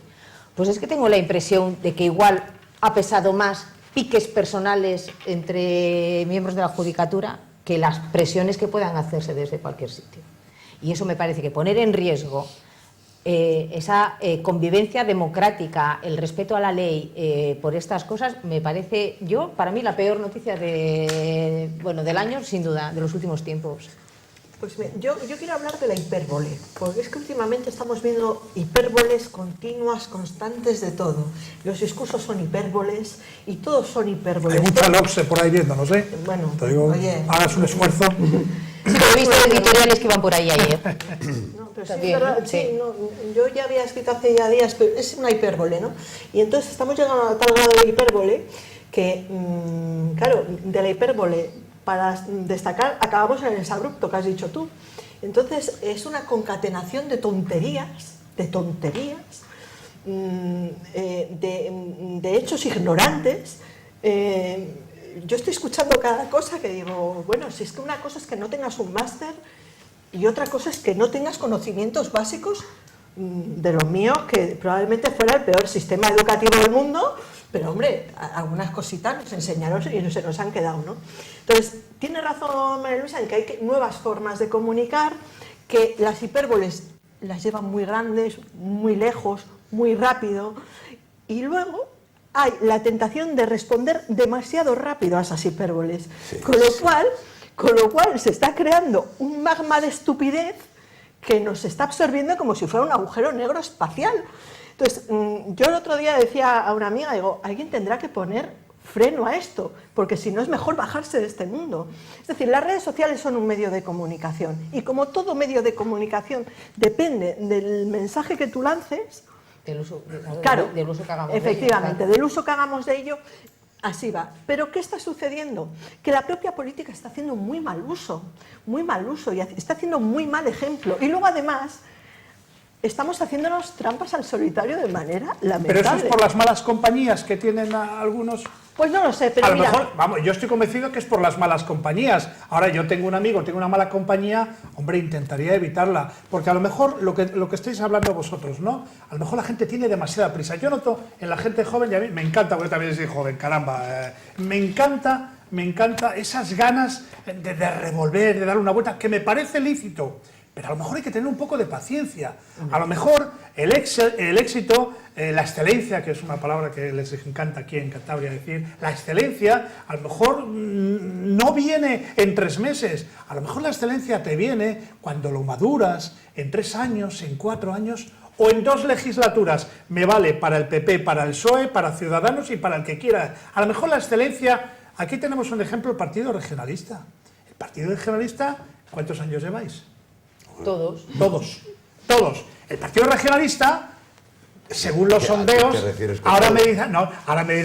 Pues es que tengo la impresión de que igual ha pesado más piques personales entre miembros de la judicatura que las presiones que puedan hacerse desde cualquier sitio. Y eso me parece que poner en riesgo esa convivencia democrática, el respeto a la ley por estas cosas, me parece, para mí, la peor noticia del año, sin duda, de los últimos tiempos. Pues yo quiero hablar de la hipérbole, porque es que últimamente estamos viendo hipérboles continuas, constantes de todo. Los discursos son hipérboles y todos son hipérboles. Hay mucha LOPSE por ahí viéndonos, ¿eh? Bueno, te digo, oye, hagas un esfuerzo. Sí, pero he visto editoriales que iban por ahí ayer. No, pero también, sí, ¿verdad? sí. Sí, no, yo ya había escrito hace ya días, pero es una hipérbole, ¿no? Y entonces estamos llegando a tal grado de hipérbole que, claro, de la hipérbole, para destacar, acabamos en el exabrupto que has dicho tú. Entonces, es una concatenación de tonterías, de hechos ignorantes. Yo estoy escuchando cada cosa que digo, bueno, si es que una cosa es que no tengas un máster y otra cosa es que no tengas conocimientos básicos de lo mío, que probablemente fuera el peor sistema educativo del mundo, pero hombre, algunas cositas nos enseñaron y se nos han quedado, ¿no? Entonces, tiene razón María Luisa en que hay nuevas formas de comunicar, que las hipérboles las llevan muy grandes, muy lejos, muy rápido, y luego hay la tentación de responder demasiado rápido a esas hipérboles, Sí, con lo cual se está creando un magma de estupidez que nos está absorbiendo como si fuera un agujero negro espacial. Entonces, yo el otro día decía a una amiga, digo, alguien tendrá que poner freno a esto, porque si no es mejor bajarse de este mundo. Es decir, las redes sociales son un medio de comunicación, y como todo medio de comunicación depende del mensaje que tú lances, Del uso, claro, del uso que hagamos efectivamente, de ello, del uso que hagamos de ello, así va. Pero ¿qué está sucediendo? Que la propia política está haciendo muy mal uso, y está haciendo muy mal ejemplo. Y luego, además, estamos haciéndonos trampas al solitario de manera lamentable. Pero eso es por las malas compañías que tienen algunos... Pues no lo sé, pero a lo mira, mejor, vamos, yo estoy convencido que es por las malas compañías. Ahora, yo tengo un amigo, tengo una mala compañía, hombre, intentaría evitarla. Porque a lo mejor lo que estáis hablando vosotros, ¿no? A lo mejor la gente tiene demasiada prisa. Yo noto en la gente joven, y a mí me encanta, porque también soy joven, caramba, me encanta esas ganas de revolver, de dar una vuelta, que me parece lícito. Pero a lo mejor hay que tener un poco de paciencia. A lo mejor el éxito, la excelencia, que es una palabra que les encanta aquí en Cantabria decir, la excelencia a lo mejor no viene en 3 meses. A lo mejor la excelencia te viene cuando lo maduras en 3 años, en 4 años o en 2 legislaturas. Me vale para el PP, para el PSOE, para Ciudadanos y para el que quiera. A lo mejor la excelencia... Aquí tenemos un ejemplo, el Partido Regionalista. El Partido Regionalista, ¿cuántos años lleváis? Todos. Todos. El Partido Regionalista, según los sondeos, ¿a qué te refieres con ahora todo? me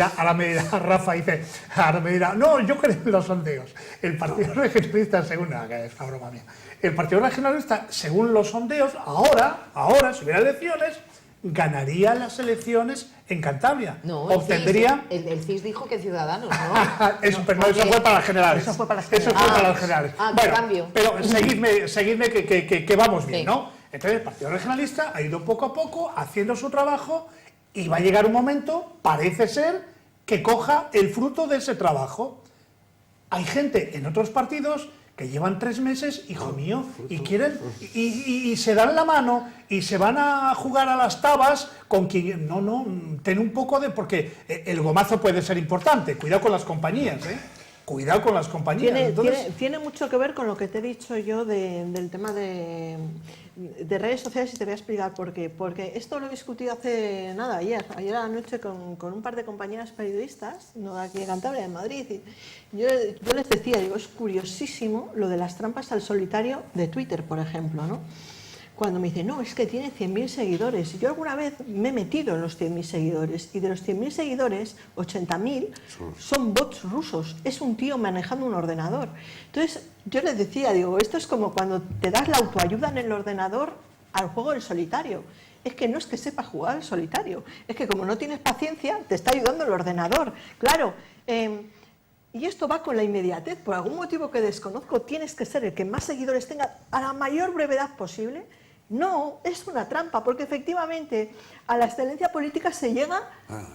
dirá Rafa, dice, ahora me dirá, no, yo creo en los sondeos. El Partido Regionalista, según, que es una broma mía, el Partido Regionalista, según los sondeos, ahora, si hubiera elecciones, ganaría las elecciones en Cantabria. No, obtendría... el CIS dijo que Ciudadanos, ¿no? Eso, pero no, eso fue para las generales. Eso fue para las generales. Qué cambio. Pero seguidme que vamos bien, Sí. ¿no? Entonces el Partido Regionalista ha ido poco a poco haciendo su trabajo y va a llegar un momento, parece ser, que coja el fruto de ese trabajo. Hay gente en otros partidos que llevan 3 meses, hijo mío, y quieren y se dan la mano y se van a jugar a las tabas con quien... No, ten un poco de... Porque el gomazo puede ser importante, cuidado con las compañías, ¿eh? Cuidado con las compañías. Tiene mucho que ver con lo que te he dicho yo del tema de redes sociales, y te voy a explicar por qué. Porque esto lo he discutido hace nada, ayer a la noche con un par de compañeras periodistas, no de aquí de Cantabria, de Madrid. Y yo les decía, digo, es curiosísimo lo de las trampas al solitario de Twitter, por ejemplo, ¿no? Cuando me dicen, no, es que tiene 100.000 seguidores. Yo alguna vez me he metido en los 100.000 seguidores, y de los 100.000 seguidores, 80.000 son bots rusos. Es un tío manejando un ordenador. Entonces, yo les decía, digo, esto es como cuando te das la autoayuda en el ordenador al juego del solitario. Es que no es que sepa jugar al solitario, es que como no tienes paciencia, te está ayudando el ordenador. Claro, y esto va con la inmediatez. Por algún motivo que desconozco, tienes que ser el que más seguidores tenga a la mayor brevedad posible. No, es una trampa, porque efectivamente a la excelencia política se llega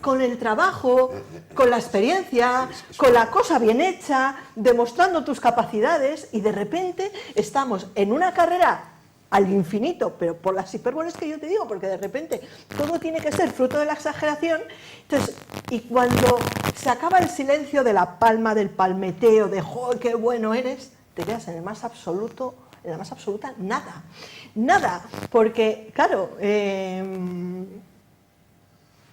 con el trabajo, con la experiencia, con la cosa bien hecha, demostrando tus capacidades, y de repente estamos en una carrera al infinito, pero por las hipérboles que yo te digo, porque de repente todo tiene que ser fruto de la exageración. Entonces, y cuando se acaba el silencio de la palma, del palmeteo, de ¡joder, qué bueno eres!, te veas en la más absoluta nada, porque claro,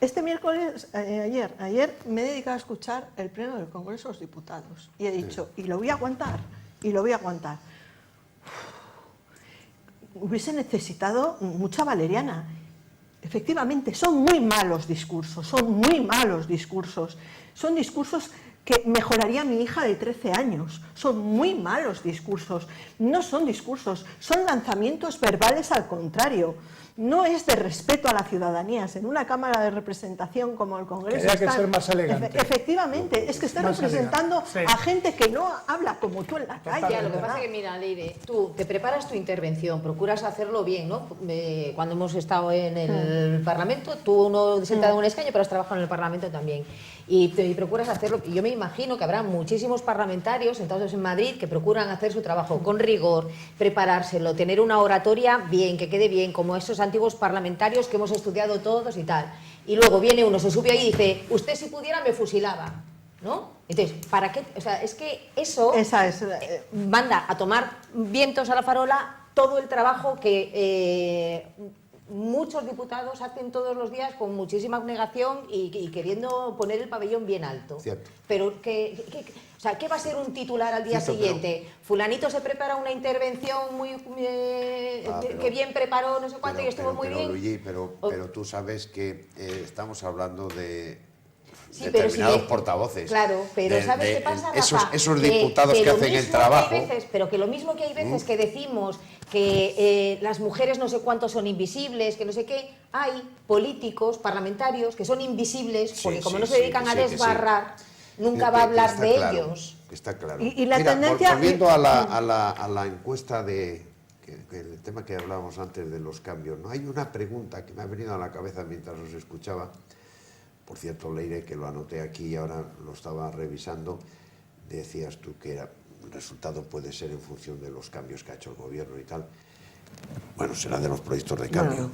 este miércoles, ayer me he dedicado a escuchar el pleno del Congreso de los Diputados, y he dicho, y lo voy a aguantar. Hubiese necesitado mucha valeriana. Efectivamente, son muy malos discursos, son discursos que mejoraría mi hija de 13 años. Son muy malos discursos, no son discursos, son lanzamientos verbales al contrario. No es de respeto a la ciudadanía. En una Cámara de Representación como el Congreso... Tendría que ser más elegante. Efectivamente, es que están representando a gente que no habla como tú en la calle. Ya, lo que pasa es que, mira, Leire, tú te preparas tu intervención, procuras hacerlo bien, ¿no? Cuando hemos estado en el Parlamento, tú no sentado en un escaño, pero has trabajado en el Parlamento también. Y procuras hacerlo. Y yo me imagino que habrá muchísimos parlamentarios sentados en Madrid que procuran hacer su trabajo con rigor, preparárselo, tener una oratoria bien, que quede bien, como esos antiguos parlamentarios que hemos estudiado todos y tal. Y luego viene uno, se sube ahí y dice, usted si pudiera me fusilaba, ¿no? Entonces, ¿para qué? O sea, es que eso manda a tomar vientos a la farola todo el trabajo que muchos diputados hacen todos los días con muchísima abnegación y queriendo poner el pabellón bien alto. Cierto. Pero o sea, ¿qué va a ser un titular al día siguiente? Fulanito se prepara una intervención muy que bien preparó, no sé cuánto, y estuvo muy bien. Luigi, pero tú sabes que estamos hablando de Sí, determinados portavoces. Claro, pero ¿sabes qué pasa, Rafa? Esos diputados que hacen el trabajo. Pero que lo mismo que hay veces que decimos que las mujeres no sé cuántos son invisibles, que no sé qué, hay políticos, parlamentarios que son invisibles, porque como no se dedican a desbarrar, nunca va a hablar de ellos. Está claro. Y la Mira, tendencia... volviendo a la encuesta de... el tema que hablábamos antes de los cambios, ¿no? Hay una pregunta que me ha venido a la cabeza mientras os escuchaba. Por cierto, Leire, que lo anoté aquí y ahora lo estaba revisando, decías tú que el resultado puede ser en función de los cambios que ha hecho el gobierno y tal. Bueno, será de los proyectos de cambio.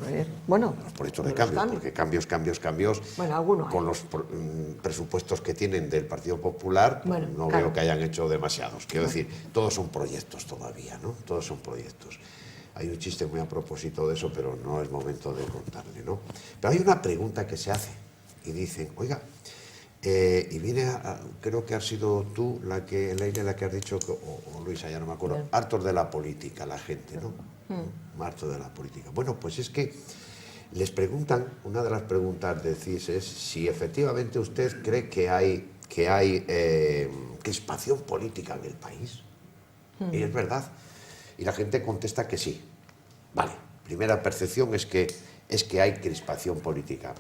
Bueno, los proyectos de cambio, porque cambios, bueno, algunos con los presupuestos que tienen del Partido Popular, bueno, no claro. veo que hayan hecho demasiados. Quiero decir, todos son proyectos todavía, ¿no? Todos son proyectos. Hay un chiste muy a propósito de eso, pero no es momento de contarle, ¿no? Pero hay una pregunta que se hace. Y dicen, oiga, y viene, creo que has sido tú, Leire, la que has dicho, o Luisa, ya no me acuerdo, hartos de la política, la gente, ¿no? Hartos de la política. Bueno, pues es que les preguntan, una de las preguntas de CIS es si efectivamente usted cree que hay crispación política en el país. Y es verdad. Y la gente contesta que sí. Vale, primera percepción es que hay crispación política.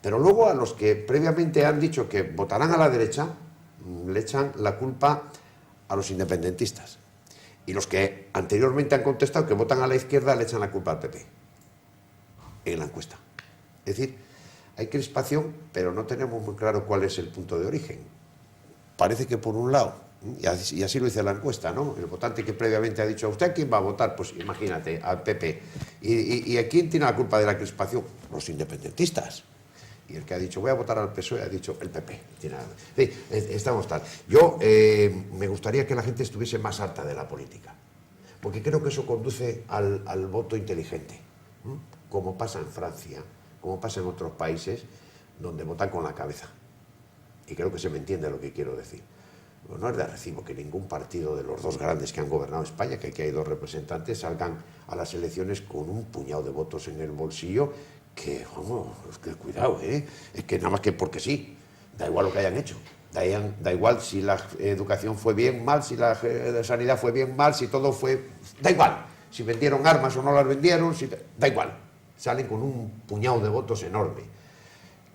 Pero luego a los que previamente han dicho que votarán a la derecha, le echan la culpa a los independentistas. Y los que anteriormente han contestado que votan a la izquierda, le echan la culpa al PP. En la encuesta. Es decir, hay crispación, pero no tenemos muy claro cuál es el punto de origen. Parece que por un lado, y así lo dice la encuesta, ¿no? El votante que previamente ha dicho, ¿usted a quién va a votar? Pues imagínate, al PP. ¿Y a quién tiene la culpa de la crispación? Los independentistas. Y el que ha dicho, voy a votar al PSOE, ha dicho el PP. Sí, estamos tal. Yo me gustaría que la gente estuviese más harta de la política, porque creo que eso conduce al voto inteligente, ¿no? Como pasa en Francia, como pasa en otros países, donde votan con la cabeza. Y creo que se me entiende lo que quiero decir. No es de recibo que ningún partido de los dos grandes que han gobernado España, que aquí hay dos representantes, salgan a las elecciones con un puñado de votos en el bolsillo, que, vamos, es que cuidado, es que nada más que porque sí, da igual lo que hayan hecho, da igual si la educación fue bien, mal, si la sanidad fue bien, mal, si todo fue, da igual, si vendieron armas o no las vendieron, da igual, salen con un puñado de votos enorme,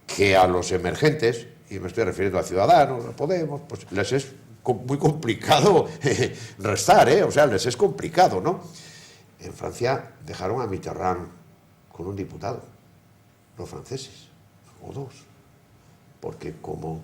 que a los emergentes, y me estoy refiriendo a Ciudadanos, a Podemos, pues les es muy complicado restar, o sea, les es complicado, ¿no? En Francia dejaron a Mitterrand con un diputado, los franceses, o dos, porque como,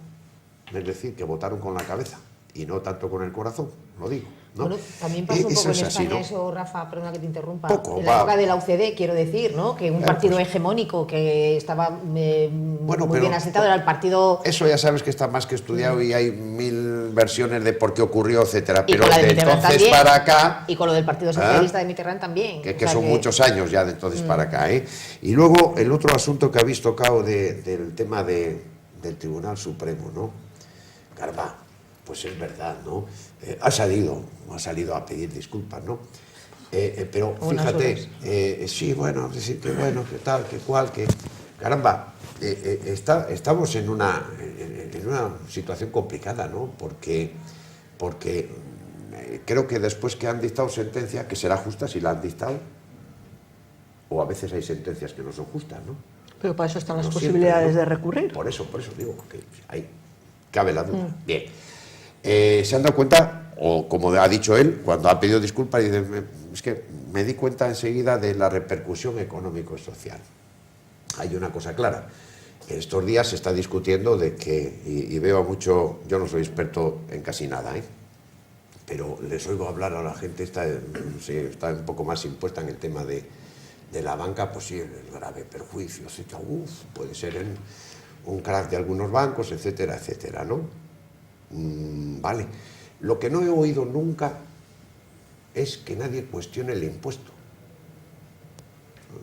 es decir, que votaron con la cabeza y no tanto con el corazón, lo digo, ¿no? Bueno, también pasó un poco en España, ¿no? Eso, Rafa, perdona que te interrumpa, en la época de la UCD, quiero decir, ¿no? Que un partido hegemónico que estaba muy bien asentado era el partido... Eso ya sabes que está más que estudiado y hay 1000 versiones de por qué ocurrió, etcétera, pero de entonces también, para acá... Y con lo del Partido Socialista de Mitterrand también. Que son muchos años ya de entonces para acá, Y luego el otro asunto que habéis tocado del tema del Tribunal Supremo, ¿no? Caramba, pues es verdad, ¿no? Ha salido a pedir disculpas, ¿no? Pero fíjate, sí, bueno, decir que bueno, que tal, que cual, que... Caramba, estamos en una situación complicada, ¿no? Porque creo que después que han dictado sentencia, que será justa si la han dictado, o a veces hay sentencias que no son justas, ¿no? Pero para eso están las No posibilidades siempre, ¿no? de recurrir. Por eso digo que cabe la duda. Bien. Se han dado cuenta, o como ha dicho él, cuando ha pedido disculpas, dice, es que me di cuenta enseguida de la repercusión económico-social. Hay una cosa clara. En estos días se está discutiendo de que, y veo mucho, yo no soy experto en casi nada, pero les oigo hablar a la gente, está un poco más impuesta en el tema de de la banca, pues sí, el grave perjuicio, etcétera. Puede ser un crack de algunos bancos, etcétera, etcétera, ¿no? Vale. Lo que no he oído nunca es que nadie cuestione el impuesto.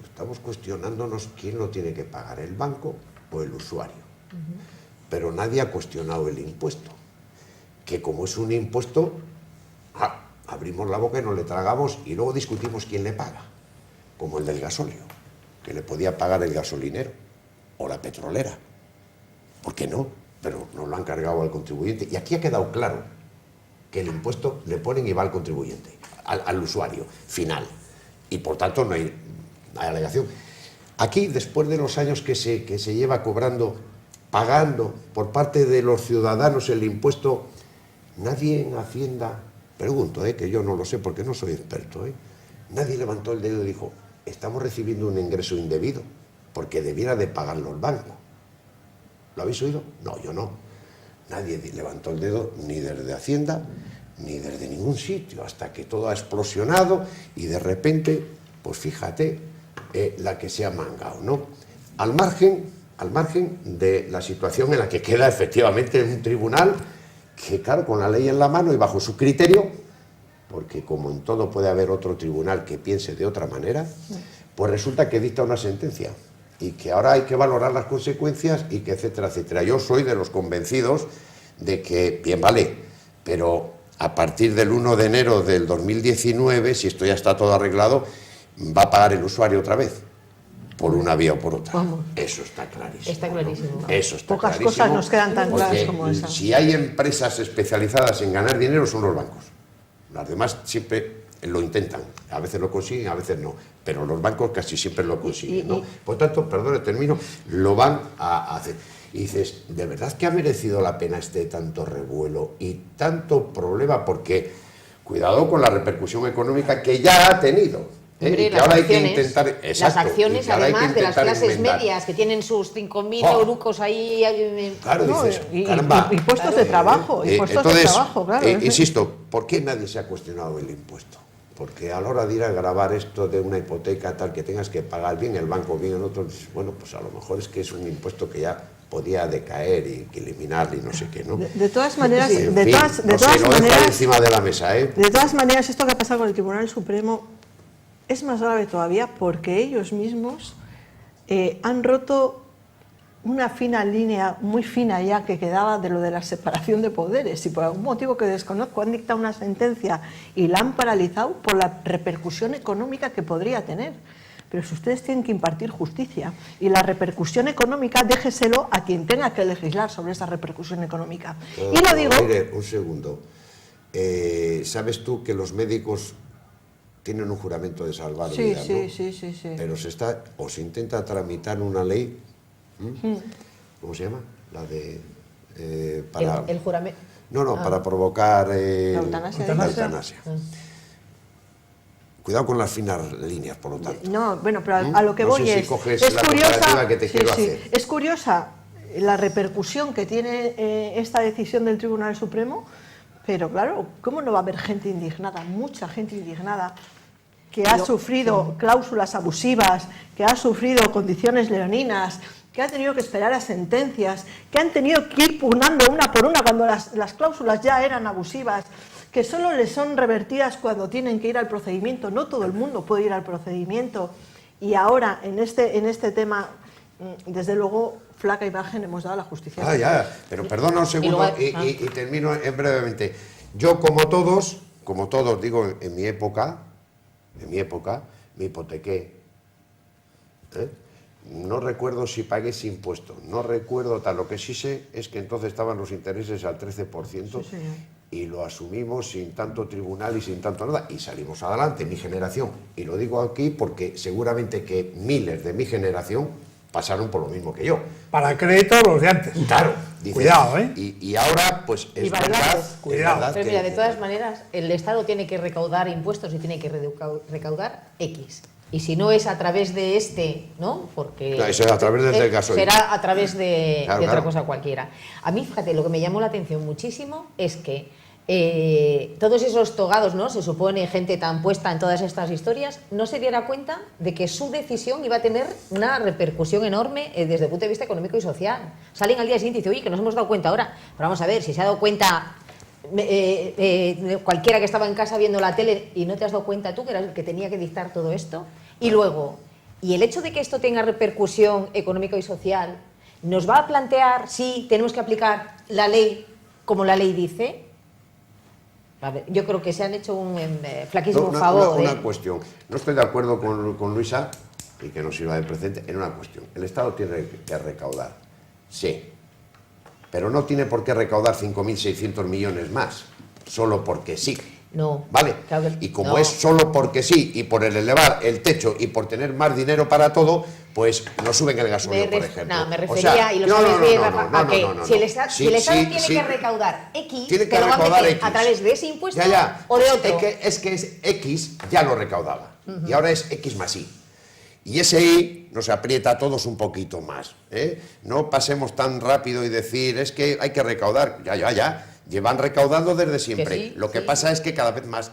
Estamos cuestionándonos quién lo tiene que pagar, el banco o el usuario. Pero nadie ha cuestionado el impuesto. Que como es un impuesto, abrimos la boca y nos le tragamos y luego discutimos quién le paga. Como el del gasóleo, que le podía pagar el gasolinero o la petrolera. ¿Por qué no? Pero nos lo han cargado al contribuyente. Y aquí ha quedado claro que el impuesto le ponen y va al contribuyente, al usuario final. Y por tanto no hay alegación. Aquí, después de los años que se lleva pagando por parte de los ciudadanos el impuesto, nadie en Hacienda, pregunto, que yo no lo sé porque no soy experto, nadie levantó el dedo y dijo, estamos recibiendo un ingreso indebido porque debiera de pagarlo el banco. ¿Lo habéis oído? No, yo no. Nadie levantó el dedo ni desde Hacienda ni desde ningún sitio, hasta que todo ha explosionado y de repente, pues fíjate, la que se ha mangado, ¿no? Al margen de la situación en la que queda efectivamente un tribunal que, claro, con la ley en la mano y bajo su criterio, porque como en todo puede haber otro tribunal que piense de otra manera, pues resulta que dicta una sentencia y que ahora hay que valorar las consecuencias y que etcétera, etcétera. Yo soy de los convencidos de que, bien, vale, pero a partir del 1 de enero del 2019, si esto ya está todo arreglado, va a pagar el usuario otra vez, por una vía o por otra. Vamos. Eso está clarísimo. Está clarísimo. ¿No? Eso está Pocas clarísimo, cosas nos quedan tan porque claras como esa. si hay empresas especializadas en ganar dinero son los bancos. Las demás siempre lo intentan. A veces lo consiguen, a veces no. Pero los bancos casi siempre lo consiguen, ¿no? Por tanto, perdón, termino, lo van a hacer. Y dices, ¿de verdad que ha merecido la pena tanto revuelo y tanto problema? Porque cuidado con la repercusión económica que ya ha tenido. Hombre, Y que ahora hay que acciones, intentar, las acciones, además de las clases enmendar. medias, que tienen sus 5.000 eurucos ahí. Claro, No, dices, y caramba. y puestos de trabajo, y puestos de trabajo, claro. Insisto, ¿por qué nadie se ha cuestionado el impuesto? Porque a la hora de ir a grabar esto de una hipoteca tal que tengas que pagar bien el banco, bien el otro, dices, bueno, pues a lo mejor es que es un impuesto que ya podía decaer y que eliminarlo y no sé qué, ¿no? De todas maneras, En de fin, todas no sé, lo dejo maneras, encima de la mesa, de todas maneras, esto que ha pasado con el Tribunal Supremo es más grave todavía porque ellos mismos han roto una fina línea, muy fina ya, que quedaba de lo de la separación de poderes, y por algún motivo que desconozco han dictado una sentencia y la han paralizado por la repercusión económica que podría tener. Pero si ustedes tienen que impartir justicia y la repercusión económica, déjeselo a quien tenga que legislar sobre esa repercusión económica. Y lo digo... Mire, un segundo. ¿Sabes tú que los médicos tienen un juramento de salvar Sí, vidas, ¿no? sí. Pero se intenta tramitar una ley, ¿cómo se llama? La de... para... El juramento. No, para provocar La eutanasia. la eutanasia. Cuidado con las finas líneas, por lo tanto. No, bueno, pero a lo que No voy sé si es... coges es la curiosa, comparativa que te quiero hacer. Es curiosa la repercusión que tiene esta decisión del Tribunal Supremo, pero claro, ¿cómo no va a haber gente indignada? Mucha gente indignada que ha sufrido cláusulas abusivas, que ha sufrido condiciones leoninas, que ha tenido que esperar a sentencias, que han tenido que ir pugnando una por una cuando las cláusulas ya eran abusivas, que solo les son revertidas cuando tienen que ir al procedimiento. No todo el mundo puede ir al procedimiento. Y ahora, en este tema, desde luego, flaca imagen hemos dado a la justicia. Ya, pero perdona un segundo y termino brevemente. Yo, como todos, digo, en mi época, me hipotequé. No recuerdo si pagué ese impuesto, no recuerdo tal. Lo que sí sé es que entonces estaban los intereses al 13%, Sí, y lo asumimos sin tanto tribunal y sin tanto nada, y salimos adelante, mi generación. Y lo digo aquí porque seguramente que miles de mi generación pasaron por lo mismo que yo. Para crédito los de antes. Claro. Dices, Cuidado, Y ahora, pues es Y verdad. bailables. Cuidado. Es verdad Pero que- mira, de todas maneras, el Estado tiene que recaudar impuestos y tiene que recaudar X. Y si no es a través de ¿no? Porque No, eso es a través del gasoil. será a través de Claro, otra claro. cosa cualquiera. A mí, fíjate, lo que me llamó la atención muchísimo es que todos esos togados, ¿no? Se supone, gente tan puesta en todas estas historias, no se diera cuenta de que su decisión iba a tener una repercusión enorme desde el punto de vista económico y social. Salen al día siguiente y dicen, oye, que nos hemos dado cuenta ahora. Pero vamos a ver, si se ha dado cuenta cualquiera que estaba en casa viendo la tele y no te has dado cuenta tú que eras el que tenía que dictar todo esto. Y luego, y el hecho de que esto tenga repercusión económica y social, nos va a plantear si tenemos que aplicar la ley como la ley dice. A ver, yo creo que se han hecho un flaquísimo favor. Una cuestión. No estoy de acuerdo con Luisa, y que no sirva de precedente, en una cuestión. El Estado tiene que recaudar, sí, pero no tiene por qué recaudar 5.600 millones más, solo porque sí. No. ¿Vale? Claro que, y como no. es solo porque sí, y por el elevar el techo y por tener más dinero para todo, pues nos suben el gasolio, por ejemplo. No, me refería, y lo sabes bien, Rafa, a que si el Estado tiene que recaudar X, tiene que te lo va a recaudar meter X. a través de ese impuesto Ya. o de otro. Es que X ya lo recaudaba, y ahora es X más Y. Y ese Y nos aprieta a todos un poquito más, ¿eh? No pasemos tan rápido y decir, es que hay que recaudar, ya. Llevan recaudando desde siempre. Sí, Lo que pasa es que cada vez más.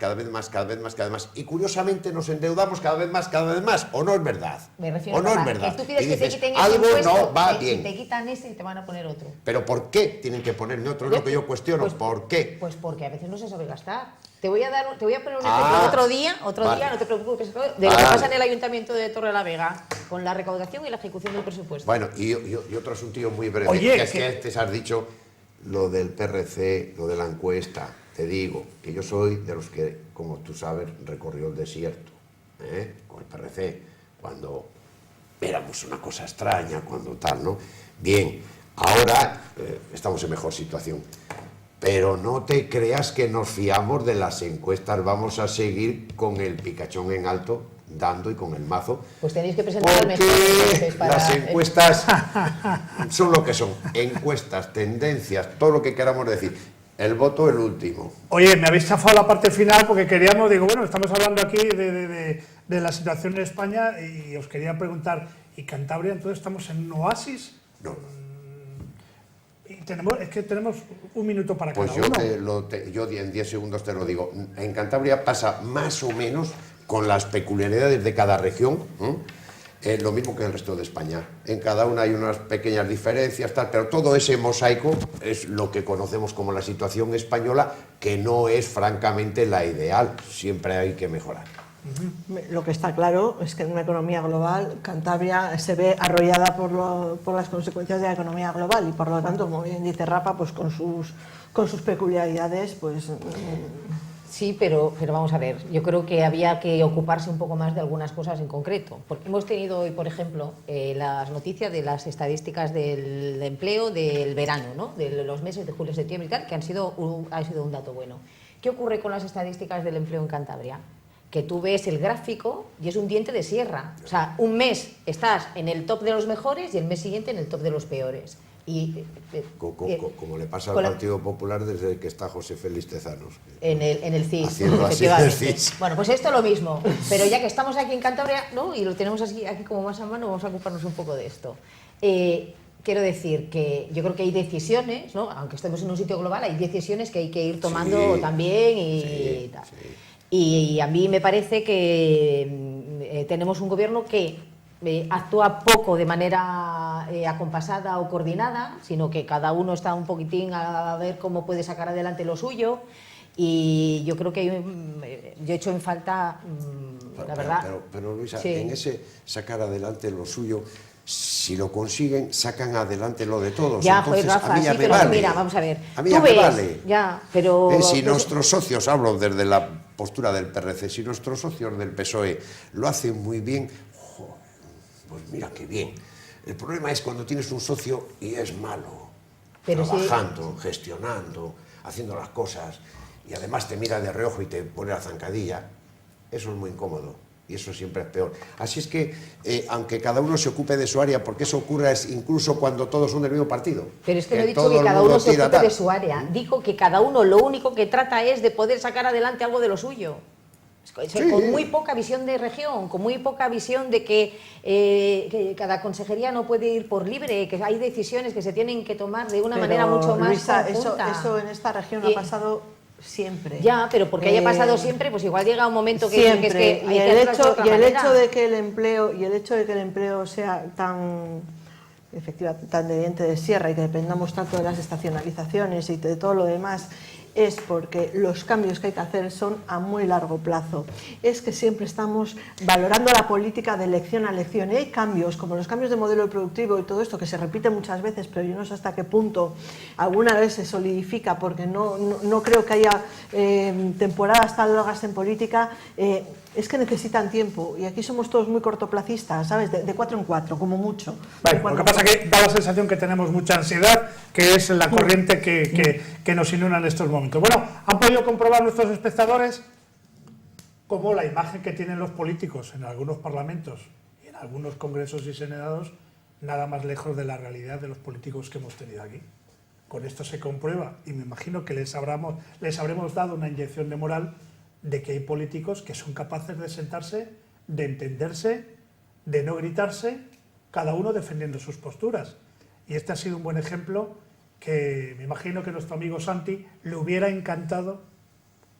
Y curiosamente nos endeudamos cada vez más. ¿O no es verdad? Me refiero ¿O no a es verdad? que tú quieres Y que te dices, quiten ese algo impuesto, no va y bien. te quitan ese y te van a poner otro. ¿Pero por qué tienen que ponerme otro? Es lo que yo cuestiono. Pues, ¿Por qué? Pues porque a veces no se sabe gastar. Te voy a poner un ejemplo otro día, vale. no te preocupes, de lo que pasa en el Ayuntamiento de Torrelavega con la recaudación y la ejecución del presupuesto. Bueno, y otro asuntillo muy breve. Oye, que es que te has dicho lo del PRC, lo de la encuesta. Te digo que yo soy de los que, como tú sabes, recorrió el desierto, con el PRC, cuando éramos una cosa extraña, cuando tal, ¿no? Bien, ahora estamos en mejor situación. Pero no te creas que nos fiamos de las encuestas, vamos a seguir con el picachón en alto, dando y con el mazo. Pues tenéis que presentar el porque mejor para las encuestas son lo que son, encuestas, tendencias, todo lo que queramos decir. El voto, el último. Oye, me habéis chafado la parte final porque queríamos, digo, bueno, estamos hablando aquí de la situación en España y os quería preguntar, ¿y Cantabria entonces estamos en un oasis? No. Y tenemos un minuto para Pues cada uno. yo en 10 segundos te lo digo. En Cantabria pasa más o menos con las peculiaridades de cada región, lo mismo que en el resto de España. En cada una hay unas pequeñas diferencias, tal, pero todo ese mosaico es lo que conocemos como la situación española, que no es francamente la ideal. Siempre hay que mejorar. Lo que está claro es que en una economía global Cantabria se ve arrollada por las consecuencias de la economía global y por lo tanto, como bien dice Rafa, pues con sus peculiaridades, pues... Sí, pero vamos a ver, yo creo que había que ocuparse un poco más de algunas cosas en concreto, porque hemos tenido hoy, por ejemplo, las noticias de las estadísticas del empleo del verano, ¿no? De los meses de julio, septiembre y tal, que ha sido un dato bueno. ¿Qué ocurre con las estadísticas del empleo en Cantabria? Que tú ves el gráfico y es un diente de sierra. O sea, un mes estás en el top de los mejores y el mes siguiente en el top de los peores. Y, como le pasa al Partido Popular desde que está José Félix Tezanos. En el CIS, haciendo así efectivamente. el CIS. Bueno, pues esto lo mismo. Pero ya que estamos aquí en Cantabria, ¿no? Y lo tenemos aquí como más a mano, vamos a ocuparnos un poco de esto. Quiero decir que yo creo que hay decisiones, ¿no? Aunque estemos en un sitio global, hay decisiones que hay que ir tomando también y tal. Sí. Y a mí me parece que tenemos un gobierno que actúa poco de manera acompasada o coordinada, sino que cada uno está un poquitín a ver cómo puede sacar adelante lo suyo. Y yo creo que yo he hecho en falta, la verdad... Pero Luisa, sí. En ese sacar adelante lo suyo, si lo consiguen, sacan adelante lo de todos. Ya, entonces, joder, Rafa, a mí ya sí, me pero vale. mira, vamos a ver. A mí ya me vale. Ya, pero... Si nuestros socios, hablo desde la postura del PRC, si nuestros socios del PSOE lo hacen muy bien, pues mira qué bien. El problema es cuando tienes un socio y es malo, pero trabajando, gestionando, haciendo las cosas, y además te mira de reojo y te pone la zancadilla. Eso es muy incómodo y eso siempre es peor. Así es que, aunque cada uno se ocupe de su área, porque eso ocurre incluso cuando todos son del mismo partido. Pero es que no he dicho que cada uno se ocupe de su área. Digo que cada uno lo único que trata es de poder sacar adelante algo de lo suyo. Con muy poca visión de región, con muy poca visión de que cada consejería no puede ir por libre, que hay decisiones que se tienen que tomar de una manera mucho más Luisa, conjunta. eso en esta región ha pasado siempre. Ya, pero porque haya pasado siempre, pues igual llega un momento que siempre. es que hay y que hacerlo de otra el manera. hecho de que el empleo sea tan tan de diente de sierra y que dependamos tanto de las estacionalizaciones y de todo lo demás, es porque los cambios que hay que hacer son a muy largo plazo. Es que siempre estamos valorando la política de elección a elección. Y hay cambios, como los cambios de modelo productivo y todo esto, que se repite muchas veces, pero yo no sé hasta qué punto alguna vez se solidifica, porque no creo que haya temporadas tan largas en política. Es que necesitan tiempo, y aquí somos todos muy cortoplacistas, ¿sabes? De 4 en 4, como mucho. Bueno, lo que pasa es que da la sensación que tenemos mucha ansiedad, que es la corriente que nos inunda en estos momentos. Bueno, han podido comprobar nuestros espectadores cómo la imagen que tienen los políticos en algunos parlamentos y en algunos congresos y senados, nada más lejos de la realidad de los políticos que hemos tenido aquí. Con esto se comprueba, y me imagino que les habremos dado una inyección de moral de que hay políticos que son capaces de sentarse, de entenderse, de no gritarse, cada uno defendiendo sus posturas. Y este ha sido un buen ejemplo que me imagino que nuestro amigo Santi le hubiera encantado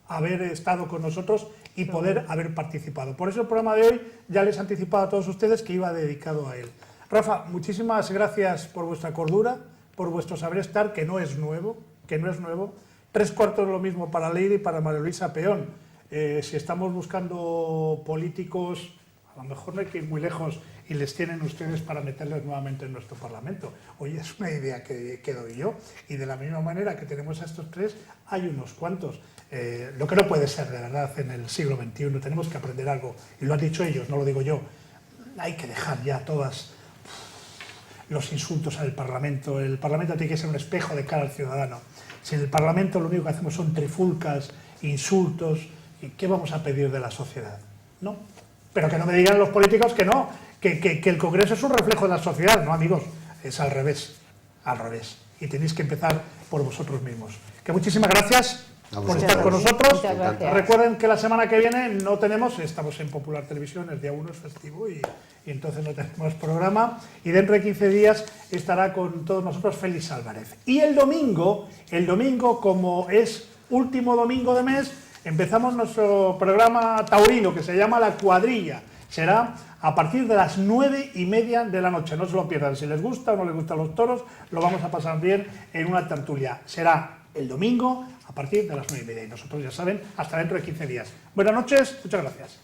haber estado con nosotros y poder haber participado. Por eso el programa de hoy ya les he anticipado a todos ustedes que iba dedicado a él. Rafa, muchísimas gracias por vuestra cordura, por vuestro saber estar, que no es nuevo. 3/4 lo mismo para Leire y para María Luisa Peón. Si estamos buscando políticos, a lo mejor no hay que ir muy lejos y les tienen ustedes para meterles nuevamente en nuestro Parlamento. Oye, es una idea que doy yo, y de la misma manera que tenemos a estos tres, hay unos cuantos. Lo que no puede ser, de verdad, en el siglo XXI, tenemos que aprender algo, y lo han dicho ellos, no lo digo yo. Hay que dejar ya todas los insultos al Parlamento. El Parlamento tiene que ser un espejo de cara al ciudadano. Si en el Parlamento lo único que hacemos son trifulcas, insultos, ¿y qué vamos a pedir de la sociedad? ¿No? Pero que no me digan los políticos que no, que el Congreso es un reflejo de la sociedad. No, amigos, es al revés. Y tenéis que empezar por vosotros mismos. Que muchísimas gracias por estar con nosotros. Muchas gracias. Recuerden que la semana que viene no tenemos, estamos en Popular Televisión, el día 1 es festivo y entonces no tenemos programa. Y dentro de 15 días estará con todos nosotros Félix Álvarez. Y el domingo, como es último domingo de mes, empezamos nuestro programa taurino, que se llama La Cuadrilla. Será a partir de las 9:30 de la noche. No se lo pierdan. Si les gusta o no les gustan los toros, lo vamos a pasar bien en una tertulia. Será el domingo a partir de las 9:30. Y nosotros, ya saben, hasta dentro de 15 días. Buenas noches, muchas gracias.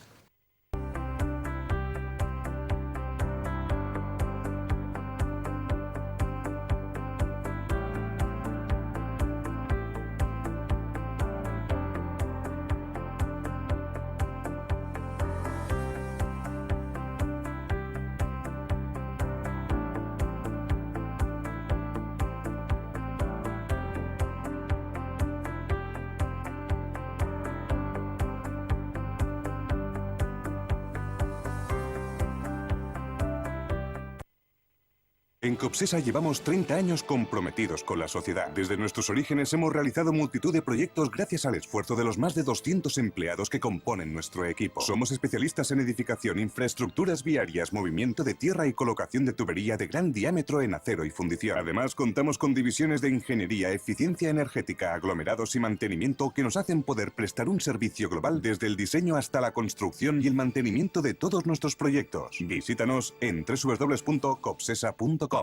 En Copsesa llevamos 30 años comprometidos con la sociedad. Desde nuestros orígenes hemos realizado multitud de proyectos gracias al esfuerzo de los más de 200 empleados que componen nuestro equipo. Somos especialistas en edificación, infraestructuras viarias, movimiento de tierra y colocación de tubería de gran diámetro en acero y fundición. Además, contamos con divisiones de ingeniería, eficiencia energética, aglomerados y mantenimiento que nos hacen poder prestar un servicio global desde el diseño hasta la construcción y el mantenimiento de todos nuestros proyectos. Visítanos en www.copsesa.com.